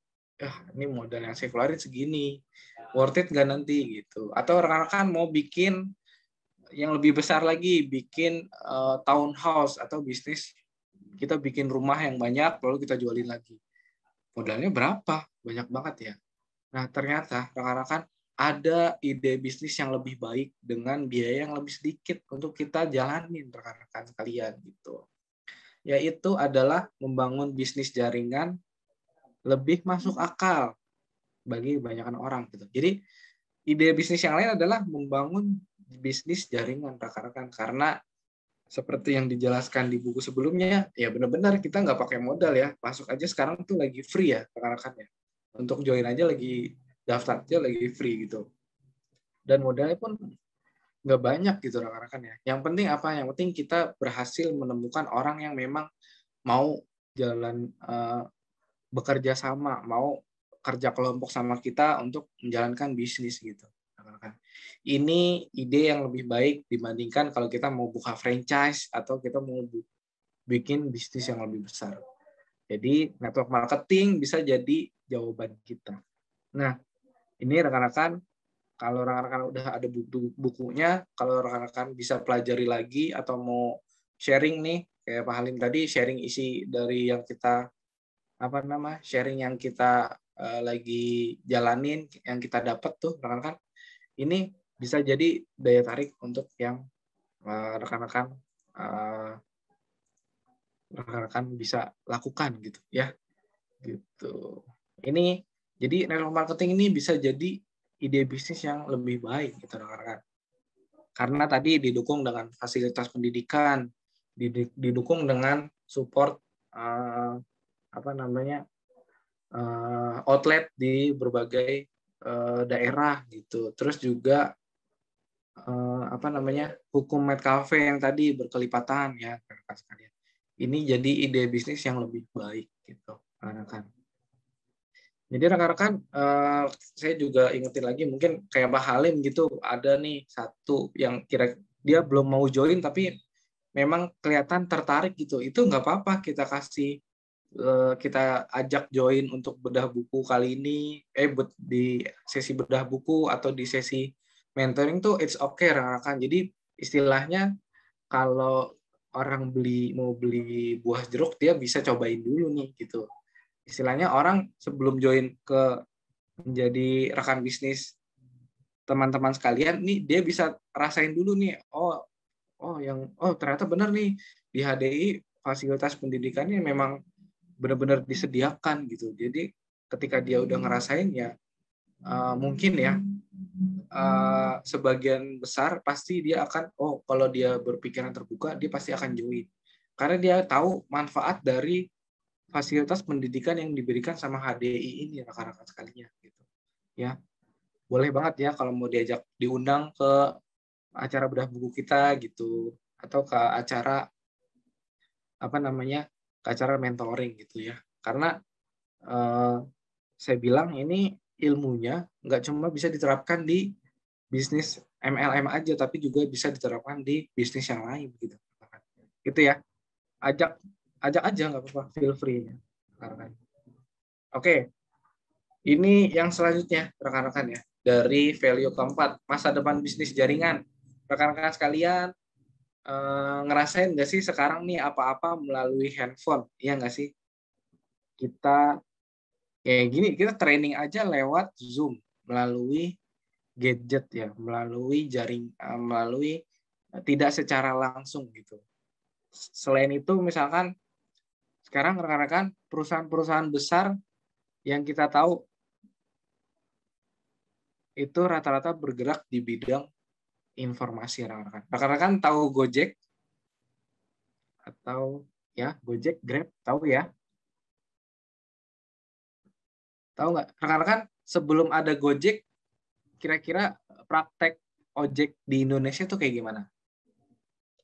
Speaker 1: Ini modal yang saya keluarin segini, worth it nggak nanti gitu. Atau rekan-rekan mau bikin yang lebih besar lagi, bikin townhouse atau bisnis, kita bikin rumah yang banyak lalu kita jualin lagi. Modalnya berapa? Banyak banget ya. Nah, ternyata rekan-rekan ada ide bisnis yang lebih baik dengan biaya yang lebih sedikit untuk kita jalanin rekan-rekan sekalian gitu. Yaitu adalah membangun bisnis jaringan lebih masuk akal bagi kebanyakan orang gitu. Jadi ide bisnis yang lain adalah membangun bisnis jaringan rekan-rekan, karena seperti yang dijelaskan di buku sebelumnya, ya benar-benar kita nggak pakai modal ya, masuk aja sekarang tuh lagi free ya rekan-rekan ya. Untuk join aja lagi, daftar aja lagi free gitu. Dan modalnya pun nggak banyak gitu rekan-rekan ya. Yang penting apa? Yang penting kita berhasil menemukan orang yang memang mau jalan bekerja sama, mau kerja kelompok sama kita untuk menjalankan bisnis gitu. Ini ide yang lebih baik dibandingkan kalau kita mau buka franchise atau kita mau bikin bisnis yang lebih besar. Jadi network marketing bisa jadi jawaban kita. Nah, ini rekan-rekan, kalau rekan-rekan udah ada bukunya, kalau rekan-rekan bisa pelajari lagi atau mau sharing nih, kayak Pak Halim tadi sharing isi dari yang kita sharing yang kita lagi jalanin, yang kita dapat tuh rekan-rekan, ini bisa jadi daya tarik untuk yang rekan-rekan bisa lakukan gitu ya. Gitu. Ini jadi network marketing ini bisa jadi ide bisnis yang lebih baik gitu rekan-rekan. Karena tadi didukung dengan fasilitas pendidikan, didukung dengan support outlet di berbagai daerah gitu. Terus juga hukum Med Cafe yang tadi berkelipatan ya rekan-rekan sekalian. Ini jadi ide bisnis yang lebih baik gitu rekan-rekan. Jadi rekan-rekan, saya juga ingetin lagi, mungkin kayak Pak Halim gitu, ada nih satu yang kira dia belum mau join tapi memang kelihatan tertarik gitu. Itu nggak apa-apa kita kasih, kita ajak join untuk bedah buku kali ini, di sesi bedah buku atau di sesi mentoring tuh it's okay rekan-rekan. Jadi istilahnya kalau orang mau beli buah jeruk, dia bisa cobain dulu nih gitu. Istilahnya orang sebelum join ke menjadi rekan bisnis teman-teman sekalian nih, dia bisa rasain dulu nih, ternyata benar nih di HDI fasilitas pendidikannya memang benar-benar disediakan gitu. Jadi ketika dia udah ngerasain ya, mungkin ya sebagian besar pasti dia akan, kalau dia berpikiran terbuka, dia pasti akan join. Karena dia tahu manfaat dari fasilitas pendidikan yang diberikan sama HDI ini rekan-rekan sekalian gitu. Ya. Boleh banget ya kalau mau diundang ke acara bedah buku kita gitu, atau ke acara ke acara mentoring gitu ya. Karena saya bilang ini ilmunya nggak cuma bisa diterapkan di bisnis MLM aja, tapi juga bisa diterapkan di bisnis yang lain gitu. Gitu ya. Ajak aja nggak apa-apa, feel free ya. Oke. Ini yang selanjutnya rekan-rekan ya, dari value keempat, masa depan bisnis jaringan. Rekan-rekan sekalian, ngerasain nggak sih sekarang nih apa-apa melalui handphone? Iya nggak sih? Kita kayak gini, kita training aja lewat Zoom, melalui gadget ya, melalui melalui tidak secara langsung gitu. Selain itu misalkan sekarang rekan-rekan perusahaan-perusahaan besar yang kita tahu itu rata-rata bergerak di bidang informasi rekan-rekan. Rekan-rekan tahu Gojek? Atau ya, Gojek, Grab, tahu ya? Tahu nggak? Rekan-rekan, sebelum ada Gojek, kira-kira praktek ojek di Indonesia tuh kayak gimana?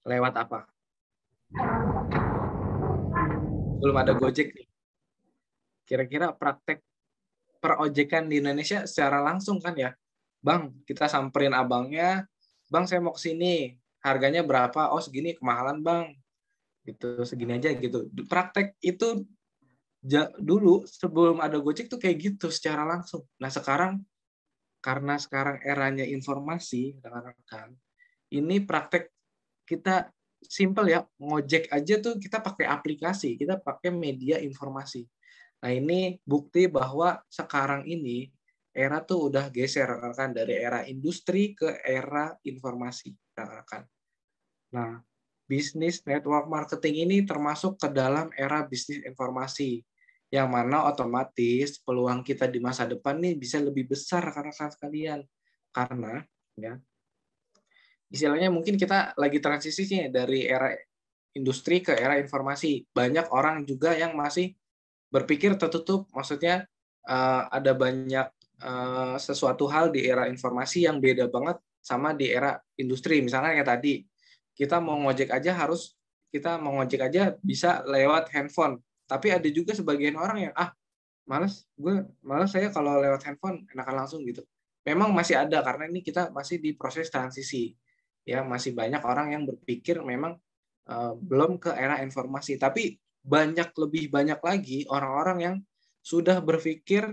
Speaker 1: Lewat apa? Belum ada Gojek nih. Kira-kira praktek perojekan di Indonesia secara langsung kan ya? Bang, kita samperin abangnya, Bang saya mau ke sini, harganya berapa? Oh segini, kemahalan Bang. Gitu, segini aja gitu. Praktek itu dulu sebelum ada Gojek tuh kayak gitu secara langsung. Nah sekarang, karena sekarang eranya informasi, rekan-rekan, ini praktek kita simple ya, ngojek aja tuh kita pakai aplikasi, kita pakai media informasi. Nah ini bukti bahwa sekarang ini era tuh udah geser kan dari era industri ke era informasi kan. Nah, bisnis network marketing ini termasuk ke dalam era bisnis informasi yang mana otomatis peluang kita di masa depan nih bisa lebih besar rekan-rekan sekalian. Karena ya istilahnya mungkin kita lagi transisinya dari era industri ke era informasi. Banyak orang juga yang masih berpikir tertutup, maksudnya ada banyak sesuatu hal di era informasi yang beda banget sama di era industri. Misalnya kayak tadi, kita mau ngojek aja bisa lewat handphone. Tapi ada juga sebagian orang yang malas saya kalau lewat handphone enakan langsung gitu. Memang masih ada karena ini kita masih di proses transisi. Ya, masih banyak orang yang berpikir memang belum ke era informasi, tapi lebih banyak lagi orang-orang yang sudah berpikir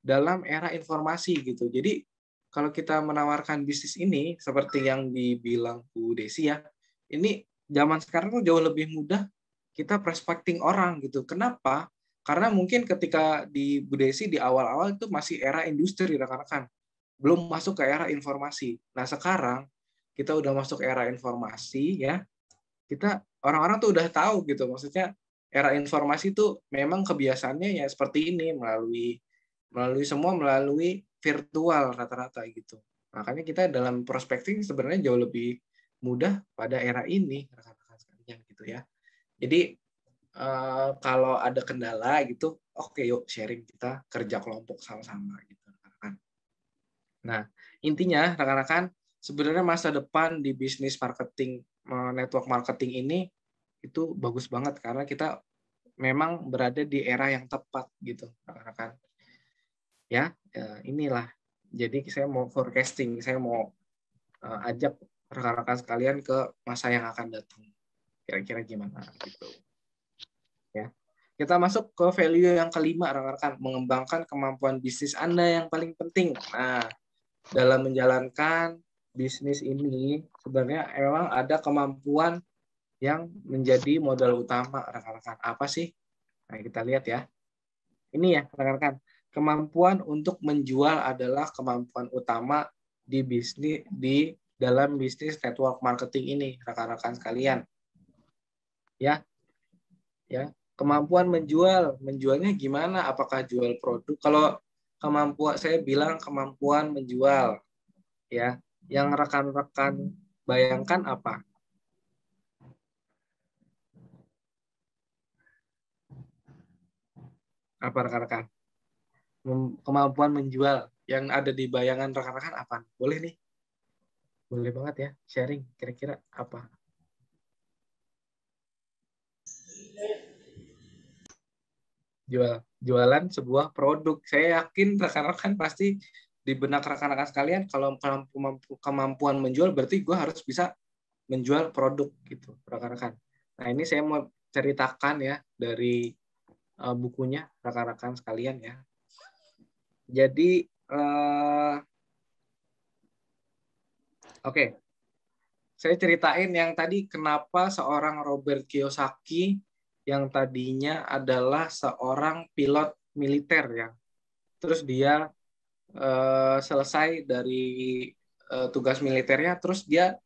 Speaker 1: dalam era informasi gitu. Jadi kalau kita menawarkan bisnis ini seperti yang dibilang Bu Desi ya, ini zaman sekarang tuh jauh lebih mudah kita prospecting orang gitu. Kenapa? Karena mungkin ketika di Bu Desi di awal-awal itu masih era industri rekan-rekan, belum masuk ke era informasi. Nah sekarang kita udah masuk era informasi ya, kita orang-orang tuh udah tahu gitu, maksudnya era informasi tuh memang kebiasaannya ya seperti ini melalui virtual rata-rata gitu. Makanya kita dalam prospecting sebenarnya jauh lebih mudah pada era ini rekan-rekan sekalian gitu ya. Jadi kalau ada kendala gitu, oke yuk sharing, kita kerja kelompok sama-sama gitu rekan-rekan. Nah intinya rekan-rekan sebenarnya masa depan di bisnis marketing network marketing ini itu bagus banget karena kita memang berada di era yang tepat gitu rekan-rekan. Ya, inilah. Jadi saya mau forecasting, saya mau ajak rekan-rekan sekalian ke masa yang akan datang. Kira-kira gimana gitu. Ya. Kita masuk ke value yang kelima rekan-rekan, mengembangkan kemampuan bisnis Anda yang paling penting. Nah, dalam menjalankan bisnis ini sebenarnya memang ada kemampuan yang menjadi modal utama rekan-rekan. Apa sih? Nah, kita lihat ya. Ini ya rekan-rekan, kemampuan untuk menjual adalah kemampuan utama di dalam bisnis network marketing ini rekan-rekan sekalian. Ya. Ya, kemampuan menjualnya gimana? Apakah jual produk? Kalau saya bilang kemampuan menjual ya. Yang rekan-rekan bayangkan apa? Apa rekan-rekan? Kemampuan menjual yang ada di bayangan rekan-rekan apa? Boleh nih? Boleh banget ya, sharing kira-kira apa? Jualan sebuah produk. Saya yakin rekan-rekan pasti di benak rekan-rekan sekalian kalau kemampuan menjual berarti gue harus bisa menjual produk gitu rekan-rekan. Nah ini saya mau ceritakan ya dari bukunya rekan-rekan sekalian ya. Jadi oke. Saya ceritain yang tadi kenapa seorang Robert Kiyosaki yang tadinya adalah seorang pilot militer ya. Terus dia selesai dari tugas militernya, terus dia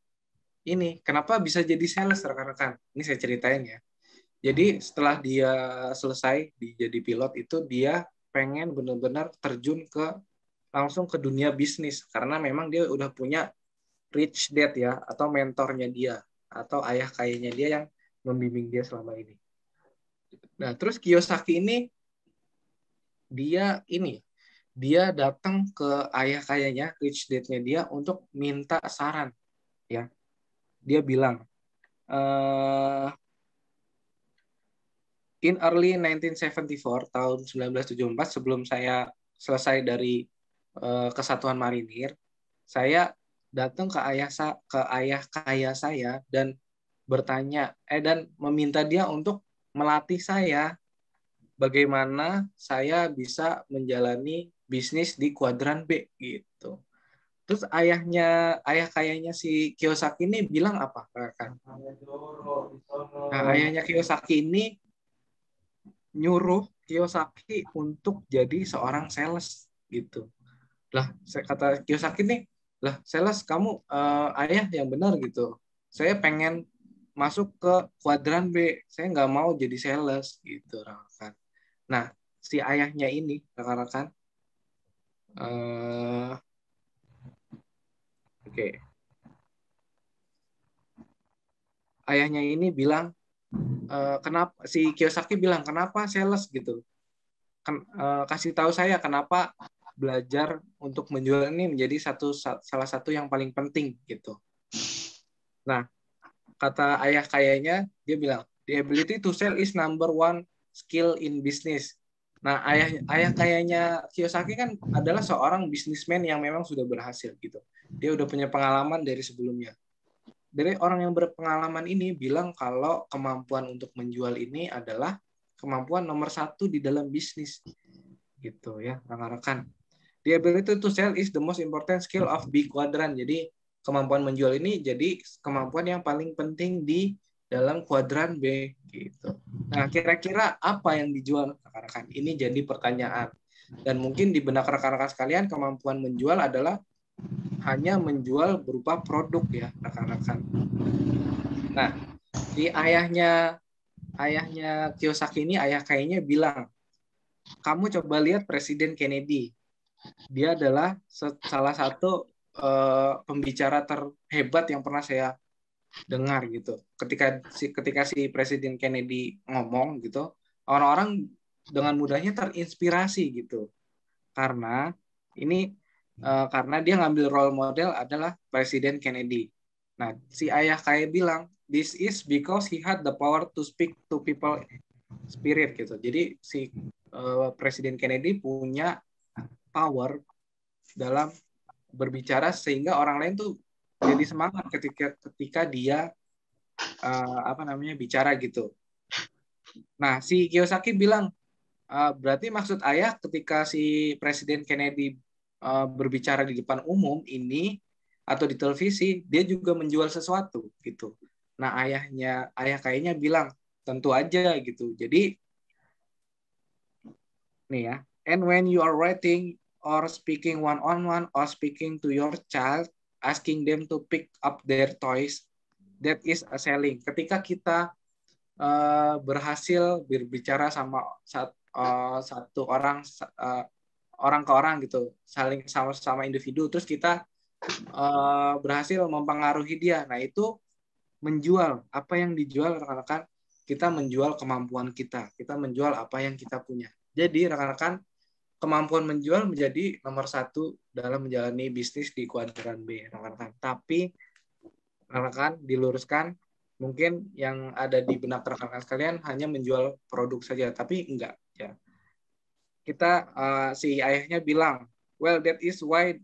Speaker 1: kenapa bisa jadi sales rekan-rekan? Ini saya ceritain ya. Jadi setelah dia selesai jadi pilot itu dia pengen benar-benar terjun langsung ke dunia bisnis karena memang dia udah punya rich dad ya atau mentornya dia atau ayah kayanya dia yang membimbing dia selama ini. Nah, terus Kiyosaki ini dia datang ke ayah kayanya, rich dad-nya dia untuk minta saran ya. Dia bilang in early 1974 tahun 1974 sebelum saya selesai dari kesatuan marinir, saya datang ke ayah kaya saya dan bertanya dan meminta dia untuk melatih saya bagaimana saya bisa menjalani bisnis di kuadran B gitu. Terus ayah kayanya si Kiyosaki ini bilang apa? Nah, ayahnya Kiyosaki ini nyuruh Kiyosaki untuk jadi seorang sales gitu. Lah, kata Kiyosaki nih, lah sales kamu ayah yang benar gitu. Saya pengen masuk ke kuadran B, saya nggak mau jadi sales gitu, rekan-rekan. Nah, si ayahnya ini, rekan-rekan, oke, ayahnya ini bilang, kenapa si Kiyosaki bilang kenapa sales gitu, kasih tahu saya kenapa belajar untuk menjual ini menjadi salah satu yang paling penting gitu. Nah, kata ayah kayaknya dia bilang the ability to sell is number one skill in business. Nah, ayah kayaknya Kiyosaki kan adalah seorang bisnismen yang memang sudah berhasil gitu. Dia udah punya pengalaman dari sebelumnya. Dari orang yang berpengalaman ini bilang kalau kemampuan untuk menjual ini adalah kemampuan nomor satu di dalam bisnis gitu ya, rekan-rekan. The ability to sell is the most important skill of B quadrant. Jadi kemampuan menjual ini jadi kemampuan yang paling penting di dalam kuadran B gitu. Nah, kira-kira apa yang dijual rekan-rekan? Ini jadi pertanyaan. Dan mungkin di benak rekan-rekan sekalian kemampuan menjual adalah hanya menjual berupa produk ya, rekan-rekan. Nah, si ayahnya Kiyosaki ini ayah kayaknya bilang, "Kamu coba lihat Presiden Kennedy. Dia adalah salah satu pembicara terhebat yang pernah saya dengar gitu. Ketika si Presiden Kennedy ngomong gitu, orang-orang dengan mudahnya terinspirasi gitu. Karena karena dia ngambil role model adalah Presiden Kennedy. Nah, si ayah kayak bilang, this is because he had the power to speak to people spirit gitu. Jadi si Presiden Kennedy punya power dalam berbicara sehingga orang lain tuh jadi semangat ketika dia bicara gitu. Nah, si Kiyosaki bilang berarti maksud ayah ketika si Presiden Kennedy berbicara di depan umum ini atau di televisi, dia juga menjual sesuatu gitu. Nah, ayah kayaknya bilang tentu aja gitu. Jadi nih ya, and when you are writing or speaking one-on-one or speaking to your child, asking them to pick up their toys, that is a selling. Ketika kita berhasil berbicara sama satu orang orang ke orang gitu, saling sama individu, terus kita berhasil mempengaruhi dia. Nah, itu menjual. Apa yang dijual rekan-rekan? Kita menjual kemampuan kita. Kita menjual apa yang kita punya. Jadi rekan-rekan, kemampuan menjual menjadi nomor satu dalam menjalani bisnis di kuadran B, rekan-rekan. Tapi rekan-rekan diluruskan, mungkin yang ada di benak rekan-rekan sekalian hanya menjual produk saja, tapi enggak ya. Kita si ayahnya bilang, well, that is why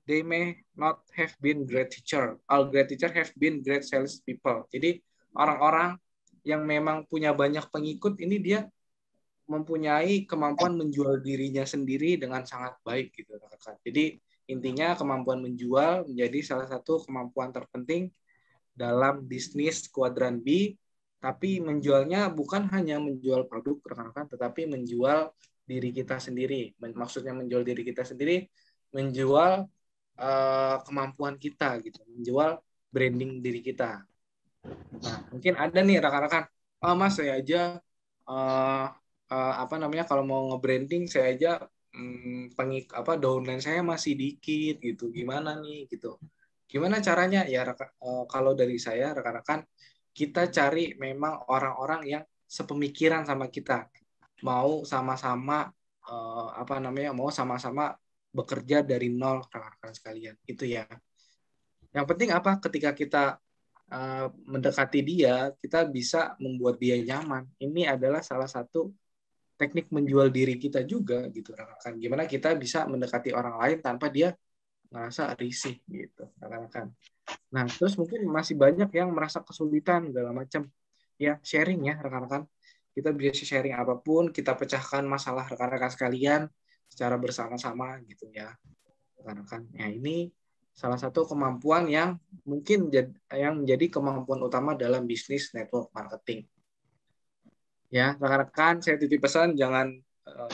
Speaker 1: they may not have been great teacher. All great teacher have been great sales people. Jadi orang-orang yang memang punya banyak pengikut ini dia mempunyai kemampuan menjual dirinya sendiri dengan sangat baik gitu. Jadi intinya kemampuan menjual menjadi salah satu kemampuan terpenting dalam bisnis kuadran B, tapi menjualnya bukan hanya menjual produk rekan-rekan, tetapi menjual diri kita sendiri. Maksudnya menjual diri kita sendiri, menjual kemampuan kita gitu, menjual branding diri kita. Nah, mungkin ada nih rekan-rekan, Mas saya aja kalau mau nge-branding saya aja downline saya masih dikit gitu. Gimana nih gitu. Gimana caranya? Ya kalau dari saya rekan-rekan, kita cari memang orang-orang yang sepemikiran sama kita. Mau sama-sama mau sama-sama bekerja dari nol rekan-rekan sekalian. Itu ya. Yang penting apa? Ketika kita mendekati dia, kita bisa membuat dia nyaman. Ini adalah salah satu teknik menjual diri kita juga gitu rekan-rekan. Gimana kita bisa mendekati orang lain tanpa dia merasa risih gitu rekan-rekan. Nah, terus mungkin masih banyak yang merasa kesulitan segala macam. Ya, sharing ya rekan-rekan. Kita bisa sharing apapun, kita pecahkan masalah rekan-rekan sekalian secara bersama-sama gitu ya. Rekan-rekan. Nah, ini salah satu kemampuan yang mungkin yang menjadi kemampuan utama dalam bisnis network marketing. Ya, rekan-rekan, saya titip pesan jangan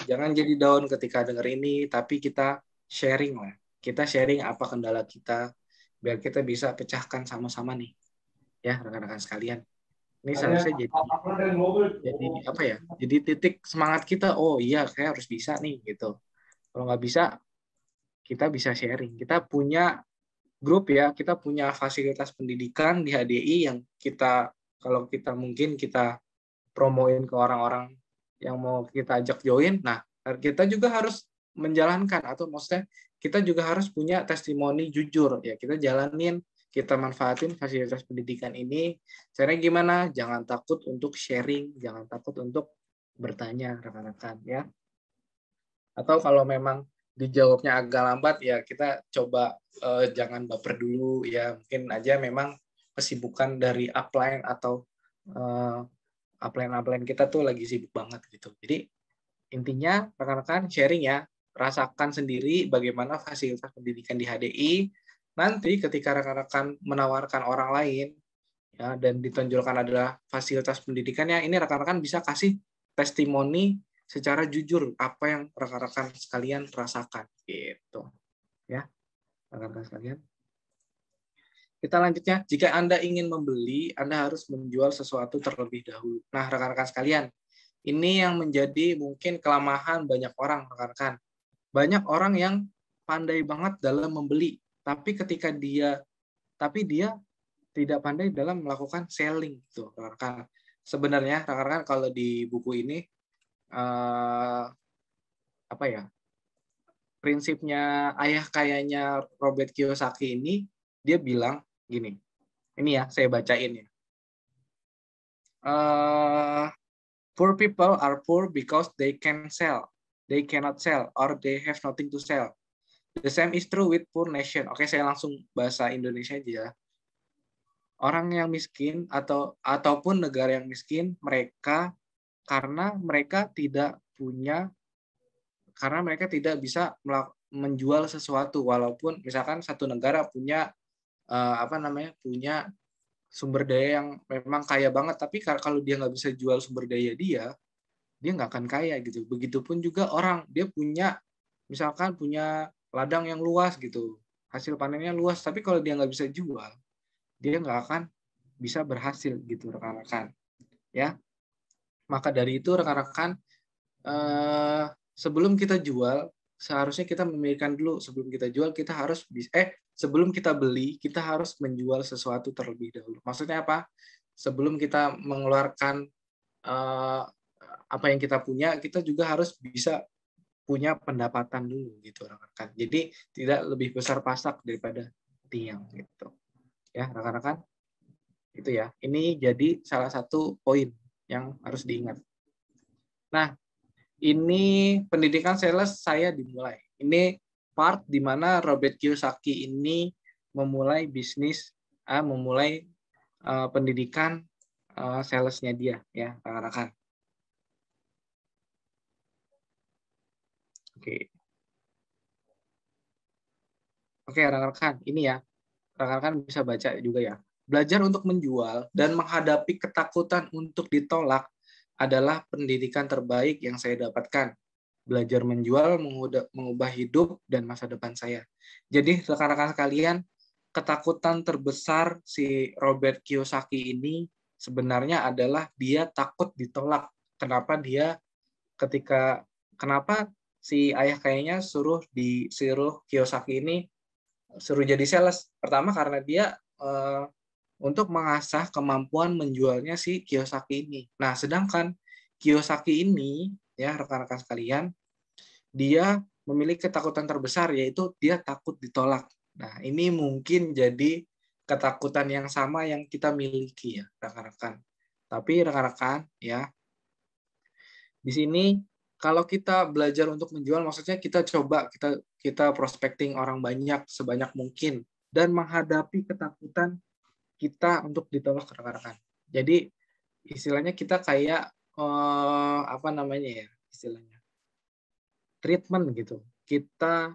Speaker 1: jadi down ketika dengar ini, tapi kita sharing lah. Kita sharing apa kendala kita biar kita bisa pecahkan sama-sama nih. Ya, rekan-rekan sekalian. Ini seharusnya jadi apa ya? Jadi titik semangat kita. Oh iya, saya harus bisa nih gitu. Kalau nggak bisa, kita bisa sharing. Kita punya grup ya, kita punya fasilitas pendidikan di HDI yang kita, kalau kita mungkin kita promoin ke orang-orang yang mau kita ajak join. Nah, kita juga harus menjalankan, atau maksudnya kita juga harus punya testimoni jujur ya. Kita jalanin, kita manfaatin fasilitas pendidikan ini. Caranya gimana? Jangan takut untuk sharing, jangan takut untuk bertanya rekan-rekan ya. Atau kalau memang dijawabnya agak lambat ya kita coba jangan baper dulu ya. Mungkin aja memang kesibukan dari upline atau upline kita tuh lagi sibuk banget gitu. Jadi intinya rekan-rekan sharing ya, rasakan sendiri bagaimana fasilitas pendidikan di HDI. Nanti ketika rekan-rekan menawarkan orang lain ya dan ditonjolkan adalah fasilitas pendidikannya, ini rekan-rekan bisa kasih testimoni secara jujur apa yang rekan-rekan sekalian rasakan gitu. Ya, rekan-rekan sekalian. Kita lanjutnya, jika Anda ingin membeli, Anda harus menjual sesuatu terlebih dahulu. Nah, rekan-rekan sekalian, ini yang menjadi mungkin kelemahan banyak orang, rekan-rekan. Banyak orang yang pandai banget dalam membeli, tapi dia tidak pandai dalam melakukan selling gitu, rekan-rekan. Sebenarnya, rekan-rekan kalau di buku ini apa ya? Prinsipnya ayah kayanya Robert Kiyosaki ini, dia bilang gini. Ini ya, saya bacain ya. Poor people are poor because they cannot sell, or they have nothing to sell. The same is true with poor nation. Oke, saya langsung bahasa Indonesia aja. Orang yang miskin ataupun negara yang miskin, karena mereka tidak bisa menjual sesuatu, walaupun misalkan satu negara punya punya sumber daya yang memang kaya banget, tapi kalau dia nggak bisa jual sumber daya dia nggak akan kaya gitu. Begitupun juga orang, dia misalkan punya ladang yang luas gitu, hasil panennya luas, tapi kalau dia nggak bisa jual, dia nggak akan bisa berhasil gitu rekan-rekan. Ya, maka dari itu rekan-rekan, sebelum kita jual, seharusnya kita memikirkan dulu, sebelum kita jual kita harus sebelum kita beli, kita harus menjual sesuatu terlebih dahulu. Maksudnya apa? Sebelum kita mengeluarkan apa yang kita punya, kita juga harus bisa punya pendapatan dulu gitu rekan-rekan. Jadi tidak lebih besar pasak daripada tiang gitu. Ya, rekan-rekan. Itu ya. Ini jadi salah satu poin yang harus diingat. Nah, ini pendidikan sales saya dimulai. Ini part di mana Robert Kiyosaki ini memulai bisnis, memulai pendidikan salesnya dia, ya rekan-rekan. Oke, rekan-rekan, ini ya, rekan-rekan bisa baca juga ya. Belajar untuk menjual dan menghadapi ketakutan untuk ditolak adalah pendidikan terbaik yang saya dapatkan. Belajar menjual mengubah hidup dan masa depan saya. Jadi rekan-rekan sekalian, ketakutan terbesar si Robert Kiyosaki ini sebenarnya adalah dia takut ditolak. Kenapa si ayah kayaknya suruh Kiyosaki ini suruh jadi sales? Pertama karena dia untuk mengasah kemampuan menjualnya si Kiyosaki ini. Nah, sedangkan Kiyosaki ini, ya rekan-rekan sekalian, dia memiliki ketakutan terbesar, yaitu dia takut ditolak. Nah, ini mungkin jadi ketakutan yang sama yang kita miliki ya, rekan-rekan. Tapi rekan-rekan, ya, di sini kalau kita belajar untuk menjual, maksudnya kita prospecting orang banyak sebanyak mungkin dan menghadapi ketakutan kita untuk ditolak rekan-rekan. Jadi istilahnya kita kayak istilahnya treatment gitu. Kita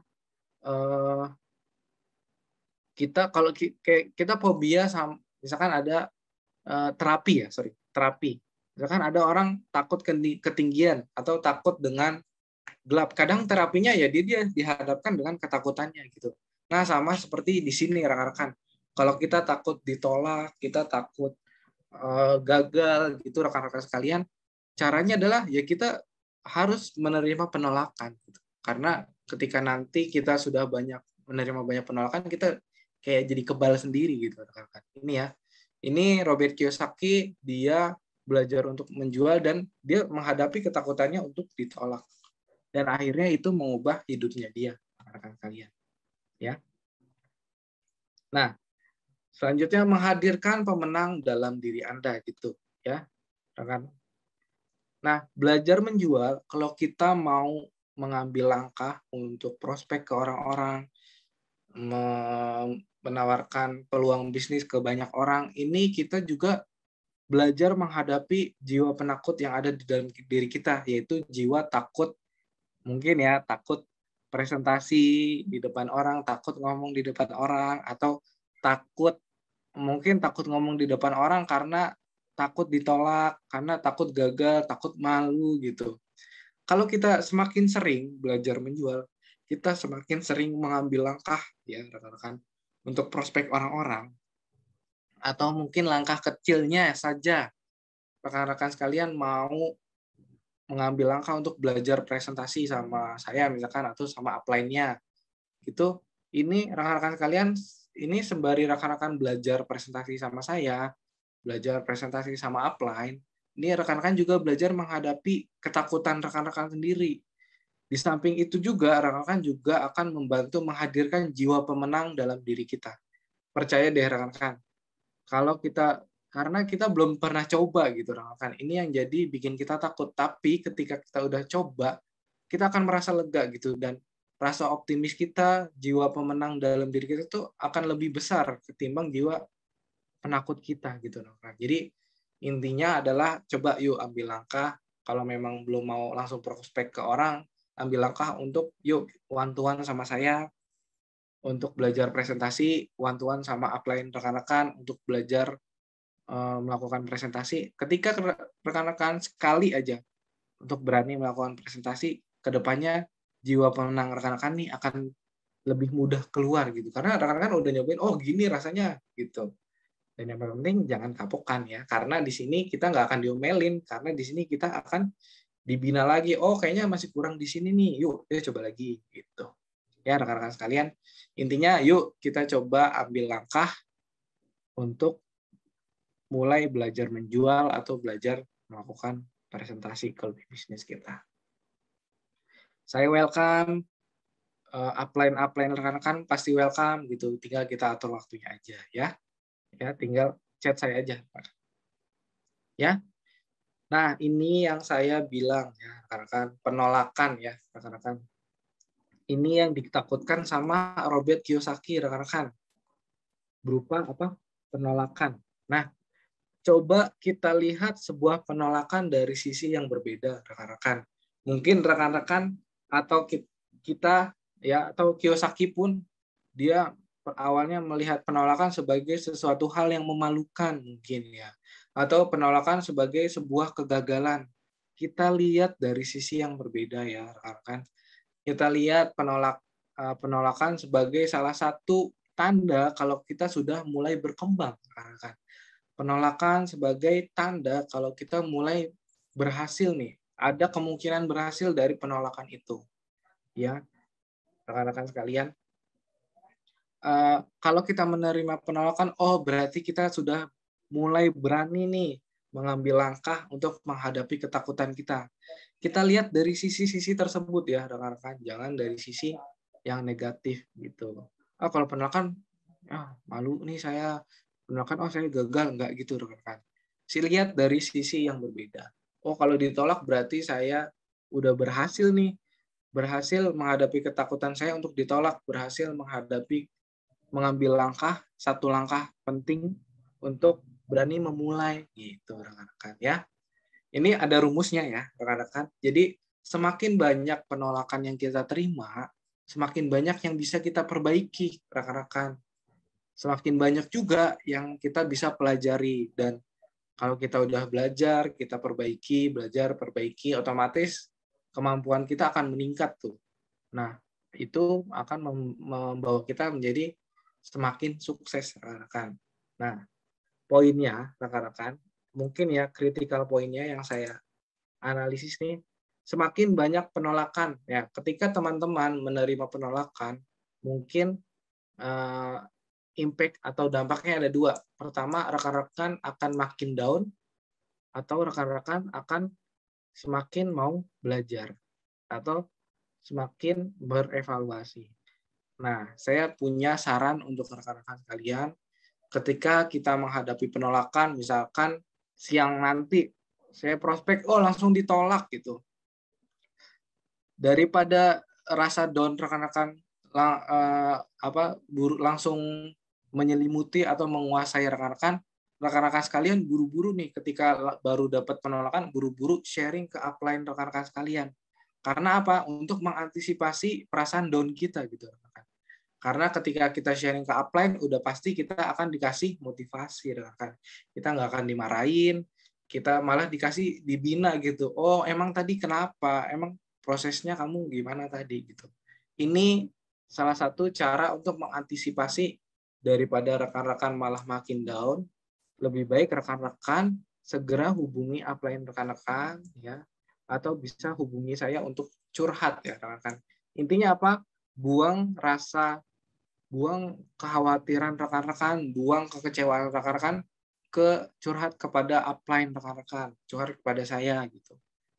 Speaker 1: kalau kita fobia sama, misalkan ada terapi. Misalkan ada orang takut ketinggian atau takut dengan gelap. Kadang terapinya ya dia dihadapkan dengan ketakutannya gitu. Nah, sama seperti di sini rekan-rekan. Kalau kita takut ditolak, kita takut gagal gitu rekan-rekan sekalian, caranya adalah ya kita harus menerima penolakan gitu. Karena ketika nanti kita sudah menerima banyak penolakan, kita kayak jadi kebal sendiri gitu rekan-rekan. Ini ya. Ini Robert Kiyosaki, dia belajar untuk menjual dan dia menghadapi ketakutannya untuk ditolak. Dan akhirnya itu mengubah hidupnya dia, rekan-rekan kalian. Ya. Nah, selanjutnya menghadirkan pemenang dalam diri Anda gitu, ya. Rekan. Nah, belajar menjual kalau kita mau mengambil langkah untuk prospek ke orang-orang, menawarkan peluang bisnis ke banyak orang, ini kita juga belajar menghadapi jiwa penakut yang ada di dalam diri kita, yaitu jiwa takut, mungkin ya, takut presentasi di depan orang, takut ngomong di depan orang, atau mungkin takut ngomong di depan orang karena takut ditolak, karena takut gagal, takut malu gitu. Kalau kita semakin sering belajar menjual, kita semakin sering mengambil langkah ya rekan-rekan untuk prospek orang-orang, atau mungkin langkah kecilnya saja rekan-rekan sekalian mau mengambil langkah untuk belajar presentasi sama saya misalkan atau sama upline-nya gitu. Ini rekan-rekan sekalian, ini sembari rekan-rekan belajar presentasi sama saya, belajar presentasi sama upline, ini rekan-rekan juga belajar menghadapi ketakutan rekan-rekan sendiri. Di samping itu juga rekan-rekan juga akan membantu menghadirkan jiwa pemenang dalam diri kita. Percaya deh rekan-rekan, karena kita belum pernah coba gitu rekan-rekan. Ini yang jadi bikin kita takut. Tapi ketika kita udah coba, kita akan merasa lega gitu, dan rasa optimis kita, jiwa pemenang dalam diri kita tuh akan lebih besar ketimbang jiwa penakut kita gitu rekan-rekan. Jadi intinya adalah coba yuk ambil langkah. Kalau memang belum mau langsung prospek ke orang, ambil langkah untuk yuk one-to-one sama saya, untuk belajar presentasi, one-to-one sama upline rekan-rekan, untuk belajar melakukan presentasi. Ketika rekan-rekan sekali aja untuk berani melakukan presentasi, kedepannya jiwa pemenang rekan-rekan nih akan lebih mudah keluar gitu. Karena rekan-rekan udah nyobain, oh gini rasanya gitu. Dan yang paling penting jangan kapokkan ya, karena di sini kita nggak akan diomelin, karena di sini kita akan dibina lagi. Oh kayaknya masih kurang di sini nih, yuk coba lagi gitu. Ya rekan-rekan sekalian, intinya yuk kita coba ambil langkah untuk mulai belajar menjual atau belajar melakukan presentasi ke bisnis kita. Saya welcome, upline rekan-rekan pasti welcome gitu. Tinggal kita atur waktunya aja ya. Ya, tinggal chat saya aja. Ya. Nah, ini yang saya bilang ya, rekan-rekan, penolakan ya, rekan-rekan. Ini yang ditakutkan sama Robert Kiyosaki, rekan-rekan. Berupa apa? Penolakan. Nah, coba kita lihat sebuah penolakan dari sisi yang berbeda, rekan-rekan. Mungkin rekan-rekan atau kita ya, atau Kiyosaki pun dia awalnya melihat penolakan sebagai sesuatu hal yang memalukan mungkin ya, atau penolakan sebagai sebuah kegagalan. Kita lihat dari sisi yang berbeda ya rekan-rekan. Kita lihat penolakan sebagai salah satu tanda kalau kita sudah mulai berkembang rekan-rekan. Penolakan sebagai tanda kalau kita mulai berhasil nih, ada kemungkinan berhasil dari penolakan itu ya rekan-rekan sekalian. Kalau kita menerima penolakan, oh berarti kita sudah mulai berani nih mengambil langkah untuk menghadapi ketakutan kita. Kita lihat dari sisi-sisi tersebut ya rekan-rekan, jangan dari sisi yang negatif gitu. Kalau penolakan, malu nih saya, penolakan, saya gagal, enggak gitu rekan-rekan. Lihat dari sisi yang berbeda. Oh kalau ditolak berarti saya udah berhasil nih, berhasil menghadapi ketakutan saya untuk ditolak, berhasil mengambil satu langkah penting untuk berani memulai gitu rekan-rekan ya. Ini ada rumusnya ya rekan-rekan. Jadi semakin banyak penolakan yang kita terima, semakin banyak yang bisa kita perbaiki rekan-rekan. Semakin banyak juga yang kita bisa pelajari, dan kalau kita udah belajar, kita perbaiki, otomatis kemampuan kita akan meningkat tuh. Nah, itu akan membawa kita menjadi semakin sukses rekan-rekan. Nah, poinnya rekan-rekan, mungkin ya kritikal poinnya yang saya analisis nih, semakin banyak penolakan ya. Ketika teman-teman menerima penolakan, mungkin impact atau dampaknya ada dua. Pertama, rekan-rekan akan makin down, atau rekan-rekan akan semakin mau belajar atau semakin berevaluasi. Nah, saya punya saran untuk rekan-rekan sekalian. Ketika kita menghadapi penolakan, misalkan siang nanti saya prospek, oh langsung ditolak gitu. Daripada rasa down rekan-rekan langsung menyelimuti atau menguasai rekan-rekan sekalian buru-buru nih ketika baru dapat penolakan, buru-buru sharing ke upline rekan-rekan sekalian. Karena apa? Untuk mengantisipasi perasaan down kita gitu. Karena ketika kita sharing ke upline, udah pasti kita akan dikasih motivasi, rekan. Kita nggak akan dimarahin, kita malah dikasih dibina gitu. Oh, emang tadi kenapa? Emang prosesnya kamu gimana tadi gitu. Ini salah satu cara untuk mengantisipasi daripada rekan-rekan malah makin down. Lebih baik rekan-rekan segera hubungi upline rekan-rekan ya, atau bisa hubungi saya untuk curhat ya rekan-rekan. Intinya apa? Buang kekhawatiran rekan-rekan, buang kekecewaan rekan-rekan ke curhat kepada upline rekan-rekan, curhat kepada saya gitu.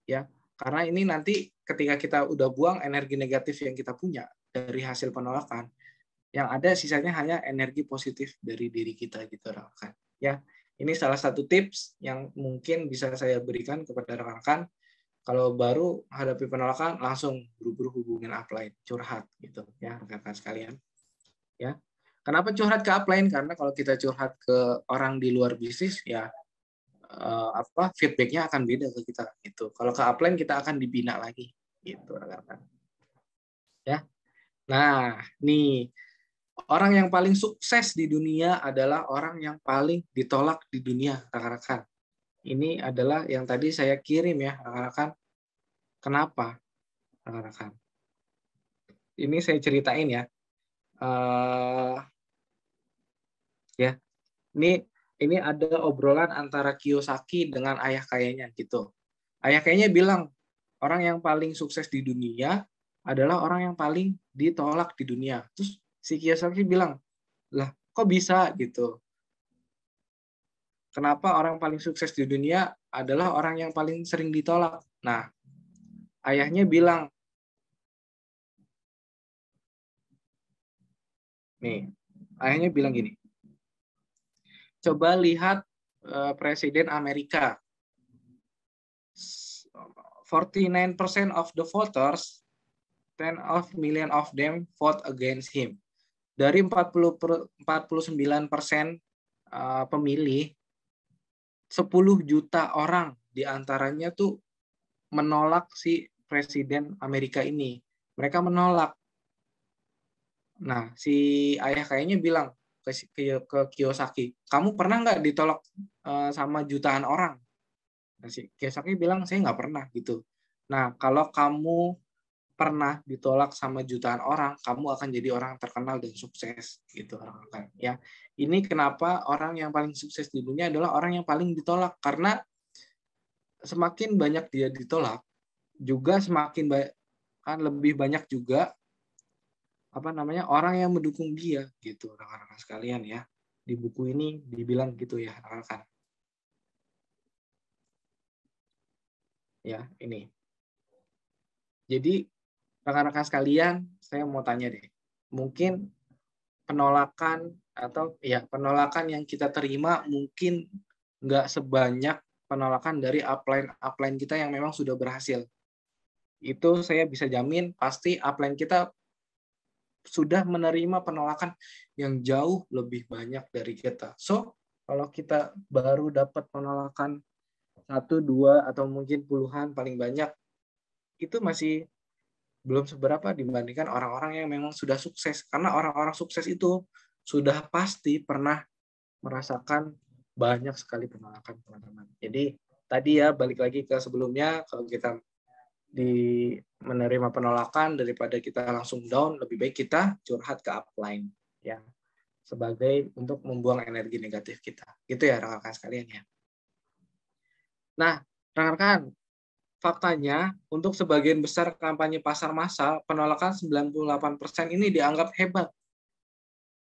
Speaker 1: Ya. Karena ini nanti ketika kita udah buang energi negatif yang kita punya dari hasil penolakan, yang ada sisanya hanya energi positif dari diri kita gitu rekan-rekan. Ya. Ini salah satu tips yang mungkin bisa saya berikan kepada rekan-rekan. Kalau baru hadapi penolakan, langsung buru-buru hubungin upline, curhat gitu ya rekan-rekan sekalian. Ya, kenapa curhat ke upline? Karena kalau kita curhat ke orang di luar bisnis, ya feedbacknya akan beda ke kita. Gitu. Kalau ke upline kita akan dibina lagi, gitu rekan-rekan. Ya, nah nih orang yang paling sukses di dunia adalah orang yang paling ditolak di dunia, rekan-rekan. Ini adalah yang tadi saya kirim ya, rekan-rekan. Kenapa, rekan-rekan? Ini saya ceritain ya. Ya, ini ada obrolan antara Kiyosaki dengan ayah kayanya gitu. Ayah kayanya bilang orang yang paling sukses di dunia adalah orang yang paling ditolak di dunia. Terus si Kiyosaki bilang, lah kok bisa gitu? Kenapa orang paling sukses di dunia adalah orang yang paling sering ditolak? Nah, ayahnya bilang, ayahnya bilang gini, coba lihat Presiden Amerika. 49% of the voters, 10 million of them vote against him. Dari 49% pemilih, 10 juta orang diantaranya tuh menolak si Presiden Amerika ini. Mereka menolak. Nah, si ayah kayaknya bilang ke Kiyosaki, kamu pernah nggak ditolak sama jutaan orang? Nah, si Kiyosaki bilang, saya nggak pernah gitu. Nah, kalau kamu pernah ditolak sama jutaan orang, kamu akan jadi orang terkenal dan sukses gitu orang-orang ya. Ini kenapa orang yang paling sukses di dunia adalah orang yang paling ditolak, karena semakin banyak dia ditolak, juga semakin lebih banyak juga orang yang mendukung dia gitu rekan-rekan sekalian ya. Di buku ini dibilang gitu ya rekan-rekan. Ya, ini. Jadi rekan-rekan sekalian, saya mau tanya deh. Mungkin penolakan yang kita terima mungkin nggak sebanyak penolakan dari upline kita yang memang sudah berhasil. Itu saya bisa jamin pasti upline kita sudah menerima penolakan yang jauh lebih banyak dari kita. So, kalau kita baru dapat penolakan 1, 2, atau mungkin puluhan paling banyak, itu masih belum seberapa dibandingkan orang-orang yang memang sudah sukses. Karena orang-orang sukses itu sudah pasti pernah merasakan banyak sekali penolakan, teman-teman. Jadi, tadi ya, balik lagi ke sebelumnya, kalau kita di menerima penolakan daripada kita langsung down, lebih baik kita curhat ke upline ya, sebagai untuk membuang energi negatif kita. Gitu ya rekan-rekan sekalian ya. Nah, rekan-rekan, faktanya untuk sebagian besar kampanye pasar massal, penolakan 98% ini dianggap hebat.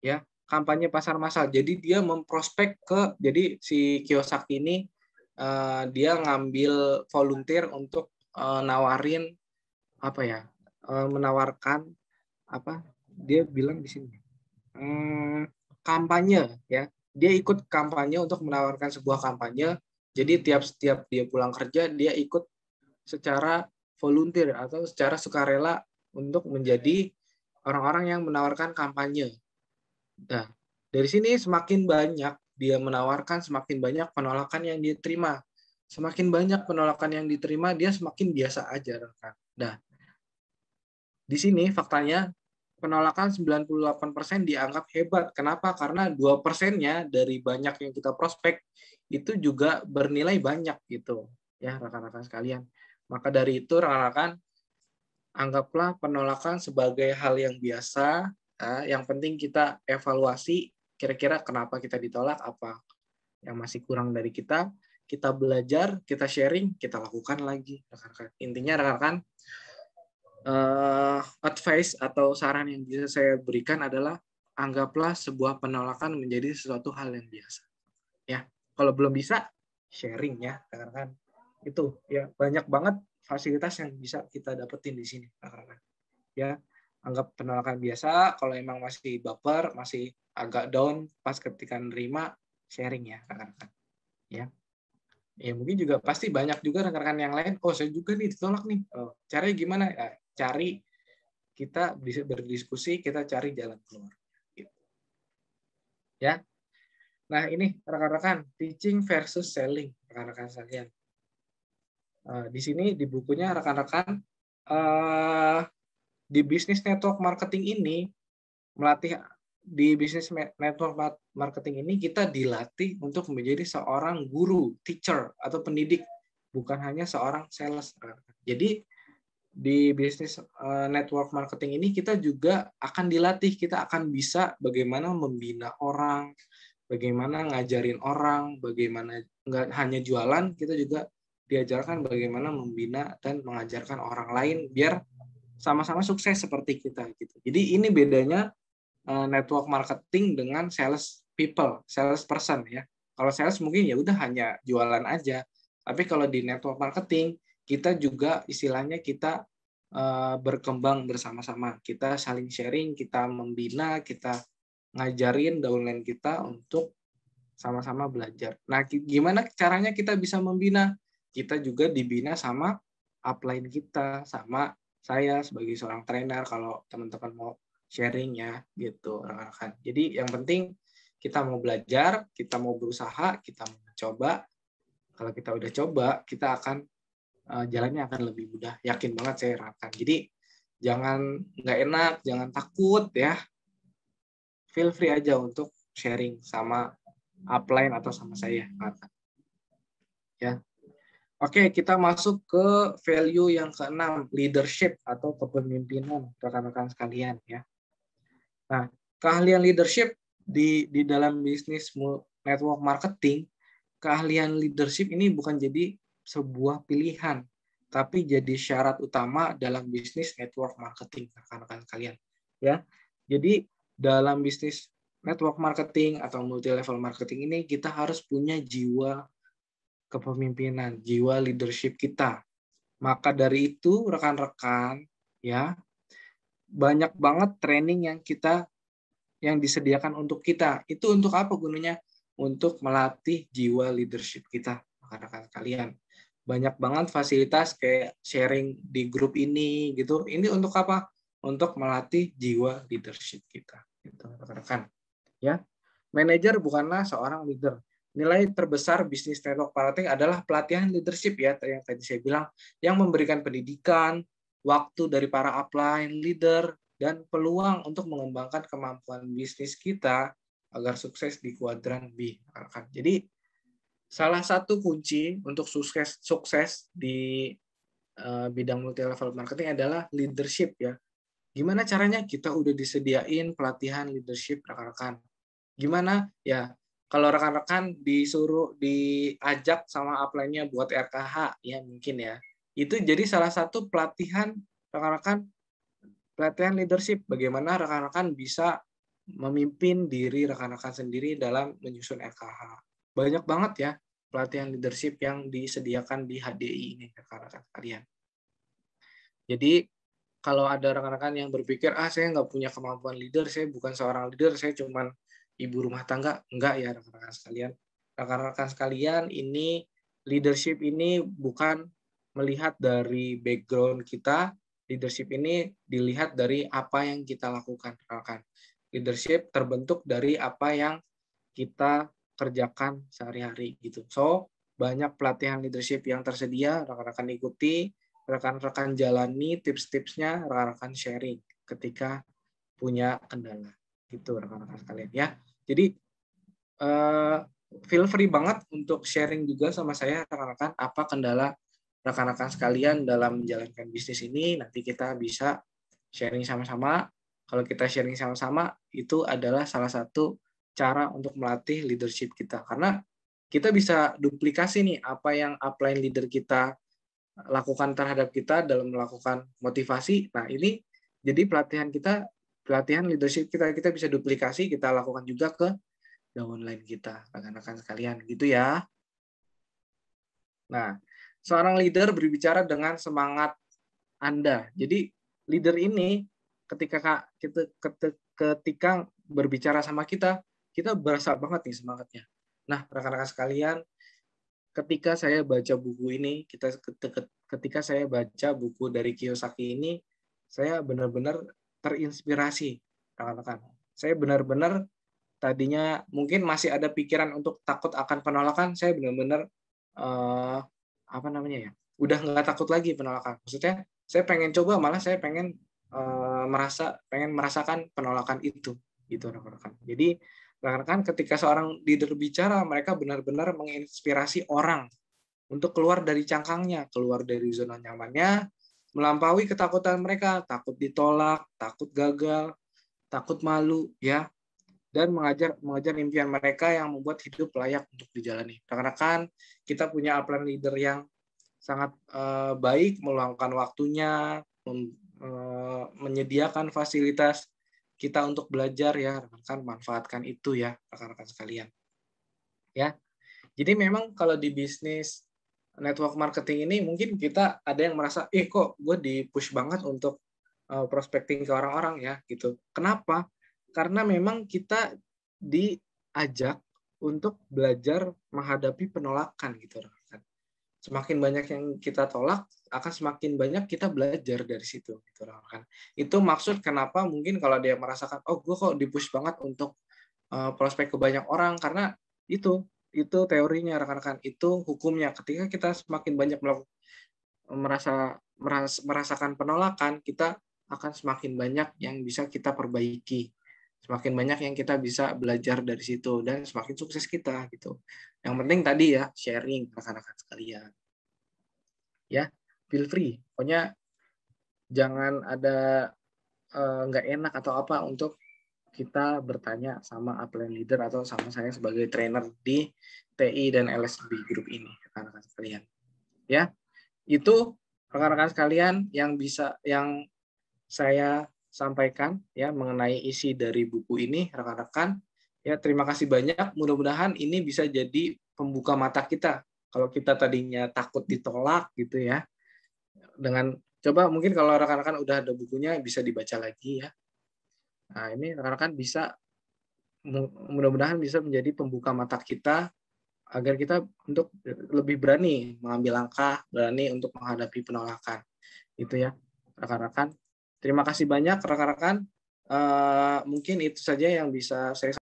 Speaker 1: Ya, kampanye pasar massal. Jadi dia memprospek jadi si Kiyosaki ini dia ngambil volunteer untuk nawarin apa ya? Menawarkan apa? Dia bilang di sini. Kampanye ya. Dia ikut kampanye untuk menawarkan sebuah kampanye. Jadi setiap dia pulang kerja dia ikut secara volunteer atau secara sukarela untuk menjadi orang-orang yang menawarkan kampanye. Nah, dari sini semakin banyak dia menawarkan, semakin banyak penolakan yang diterima. Semakin banyak penolakan yang diterima, dia semakin biasa aja. Nah, di sini faktanya penolakan 98% dianggap hebat. Kenapa? Karena 2%-nya dari banyak yang kita prospek itu juga bernilai banyak gitu. Ya, rekan-rekan sekalian. Maka dari itu, rekan-rekan, anggaplah penolakan sebagai hal yang biasa. Yang penting kita evaluasi kira-kira kenapa kita ditolak, apa yang masih kurang dari kita belajar, kita sharing, kita lakukan lagi. Rekan-rekan. Intinya rekan-rekan, advice atau saran yang bisa saya berikan adalah anggaplah sebuah penolakan menjadi sesuatu hal yang biasa. Ya, kalau belum bisa sharing ya, rekan-rekan. Itu ya banyak banget fasilitas yang bisa kita dapetin di sini, rekan-rekan. Ya, anggap penolakan biasa. Kalau emang masih baper, masih agak down pas ketika nerima, sharing ya, rekan-rekan. Ya. Ya mungkin juga pasti banyak juga rekan-rekan yang lain. Oh, saya juga nih ditolak nih. Oh, caranya gimana? Ya, cari, kita bisa berdiskusi, kita cari jalan keluar. Gitu. Ya. Nah, ini rekan-rekan, teaching versus selling, rekan-rekan sekalian. Di sini di bukunya rekan-rekan, di bisnis network marketing ini, di bisnis network marketing ini kita dilatih untuk menjadi seorang guru, teacher atau pendidik, bukan hanya seorang sales. Jadi di bisnis network marketing ini kita juga akan dilatih, kita akan bisa bagaimana membina orang, bagaimana ngajarin orang, bagaimana nggak hanya jualan, kita juga diajarkan bagaimana membina dan mengajarkan orang lain biar sama-sama sukses seperti kita gitu. Jadi ini bedanya network marketing dengan sales people, sales person ya. Kalau sales mungkin ya udah hanya jualan aja. Tapi kalau di network marketing kita juga istilahnya kita berkembang bersama-sama. Kita saling sharing, kita membina, kita ngajarin downline kita untuk sama-sama belajar. Nah, gimana caranya kita bisa membina? Kita juga dibina sama upline kita, sama saya sebagai seorang trainer kalau teman-teman mau sharing ya, gitu rekan-rekan. Jadi yang penting kita mau belajar, kita mau berusaha, kita mau coba. Kalau kita udah coba, kita akan jalannya akan lebih mudah. Yakin banget saya rekan. Jadi jangan nggak enak, jangan takut ya. Feel free aja untuk sharing sama upline atau sama saya. Ya. Oke, kita masuk ke value yang keenam, leadership atau kepemimpinan, rekan-rekan sekalian ya. Nah, keahlian leadership di dalam bisnis network marketing, keahlian leadership ini bukan jadi sebuah pilihan, tapi jadi syarat utama dalam bisnis network marketing, rekan-rekan sekalian. Ya, jadi dalam bisnis network marketing atau multi level marketing ini kita harus punya jiwa kepemimpinan, jiwa leadership kita. Maka dari itu rekan-rekan ya, banyak banget training yang disediakan untuk kita. Itu untuk apa gunanya? Untuk melatih jiwa leadership kita, rekan-rekan kalian. Banyak banget fasilitas kayak sharing di grup ini gitu. Ini untuk apa? Untuk melatih jiwa leadership kita, gitu, rekan-rekan. Ya. Manajer bukanlah seorang leader. Nilai terbesar bisnis network marketing adalah pelatihan leadership ya, yang tadi saya bilang, yang memberikan pendidikan, waktu dari para upline leader, dan peluang untuk mengembangkan kemampuan bisnis kita agar sukses di kuadran B. Jadi salah satu kunci untuk sukses di bidang multi level marketing adalah leadership ya. Gimana caranya? Kita udah disediain pelatihan leadership rekan-rekan. Gimana? Ya, kalau rekan-rekan diajak sama upline-nya buat RKH ya mungkin ya. Itu jadi salah satu pelatihan rekan-rekan, pelatihan leadership, bagaimana rekan-rekan bisa memimpin diri rekan-rekan sendiri dalam menyusun RKH. Banyak banget ya pelatihan leadership yang disediakan di HDI ini rekan-rekan sekalian. Jadi kalau ada rekan-rekan yang berpikir, saya nggak punya kemampuan leader, saya bukan seorang leader, saya cuman ibu rumah tangga. Enggak ya rekan-rekan sekalian. Rekan-rekan sekalian, ini leadership ini bukan melihat dari background kita, leadership ini dilihat dari apa yang kita lakukan, rekan-rekan. Leadership terbentuk dari apa yang kita kerjakan sehari-hari gitu. So, banyak pelatihan leadership yang tersedia, rekan-rekan ikuti, rekan-rekan jalani tips-tipsnya, rekan-rekan sharing ketika punya kendala. Gitu rekan-rekan sekalian ya. Jadi feel free banget untuk sharing juga sama saya rekan-rekan apa kendala rekan-rekan sekalian dalam menjalankan bisnis ini. Nanti kita bisa sharing sama-sama. Kalau kita sharing sama-sama, itu adalah salah satu cara untuk melatih leadership kita. Karena kita bisa duplikasi nih apa yang upline leader kita lakukan terhadap kita dalam melakukan motivasi. Nah, ini jadi pelatihan leadership kita bisa duplikasi, kita lakukan juga ke downline kita, rekan-rekan sekalian, gitu ya. Nah, seorang leader berbicara dengan semangat Anda. Jadi, leader ini ketika berbicara sama kita berasa banget nih semangatnya. Nah, rekan-rekan sekalian, ketika saya baca buku ini, ketika saya baca buku dari Kiyosaki ini, saya benar-benar terinspirasi, rekan-rekan. Saya benar-benar tadinya mungkin masih ada pikiran untuk takut akan penolakan, saya benar-benar udah nggak takut lagi penolakan. Maksudnya, saya pengen coba, malah saya pengen merasakan penolakan itu, gitu rekan-rekan. Jadi rekan-rekan, ketika seorang leader bicara, mereka benar-benar menginspirasi orang untuk keluar dari cangkangnya, keluar dari zona nyamannya, melampaui ketakutan mereka, takut ditolak, takut gagal, takut malu, ya, dan mengajar impian mereka yang membuat hidup layak untuk dijalani. Rekan-rekan, kita punya upline leader yang sangat baik, meluangkan waktunya, menyediakan fasilitas kita untuk belajar ya, rekan-rekan, manfaatkan itu ya, rekan-rekan sekalian. Ya. Jadi memang kalau di bisnis network marketing ini mungkin kita ada yang merasa, kok gue di-push banget untuk prospecting ke orang-orang ya, gitu. Kenapa? Karena memang kita diajak untuk belajar menghadapi penolakan gitu, rekan-rekan. Semakin banyak yang kita tolak, akan semakin banyak kita belajar dari situ, gitu kan. Itu maksud kenapa mungkin kalau dia merasakan, gue kok di-push banget untuk prospek ke banyak orang, karena itu teorinya rekan-rekan, itu hukumnya. Ketika kita semakin banyak merasakan penolakan, kita akan semakin banyak yang bisa kita perbaiki. Semakin banyak yang kita bisa belajar dari situ, dan semakin sukses kita gitu. Yang penting tadi ya, sharing rekan-rekan sekalian. Ya, feel free. Pokoknya jangan ada nggak enak atau apa untuk kita bertanya sama upline leader atau sama saya sebagai trainer di TI dan LSB Group ini, rekan-rekan sekalian. Ya, itu rekan-rekan sekalian yang saya sampaikan ya mengenai isi dari buku ini, rekan-rekan. Ya, terima kasih banyak. Mudah-mudahan ini bisa jadi pembuka mata kita. Kalau kita tadinya takut ditolak gitu ya. Dengan coba mungkin kalau rekan-rekan udah ada bukunya bisa dibaca lagi ya. Nah, ini rekan-rekan bisa mudah-mudahan bisa menjadi pembuka mata kita agar kita untuk lebih berani mengambil langkah, berani untuk menghadapi penolakan. Itu ya, rekan-rekan. Terima kasih banyak rekan-rekan. Mungkin itu saja yang bisa saya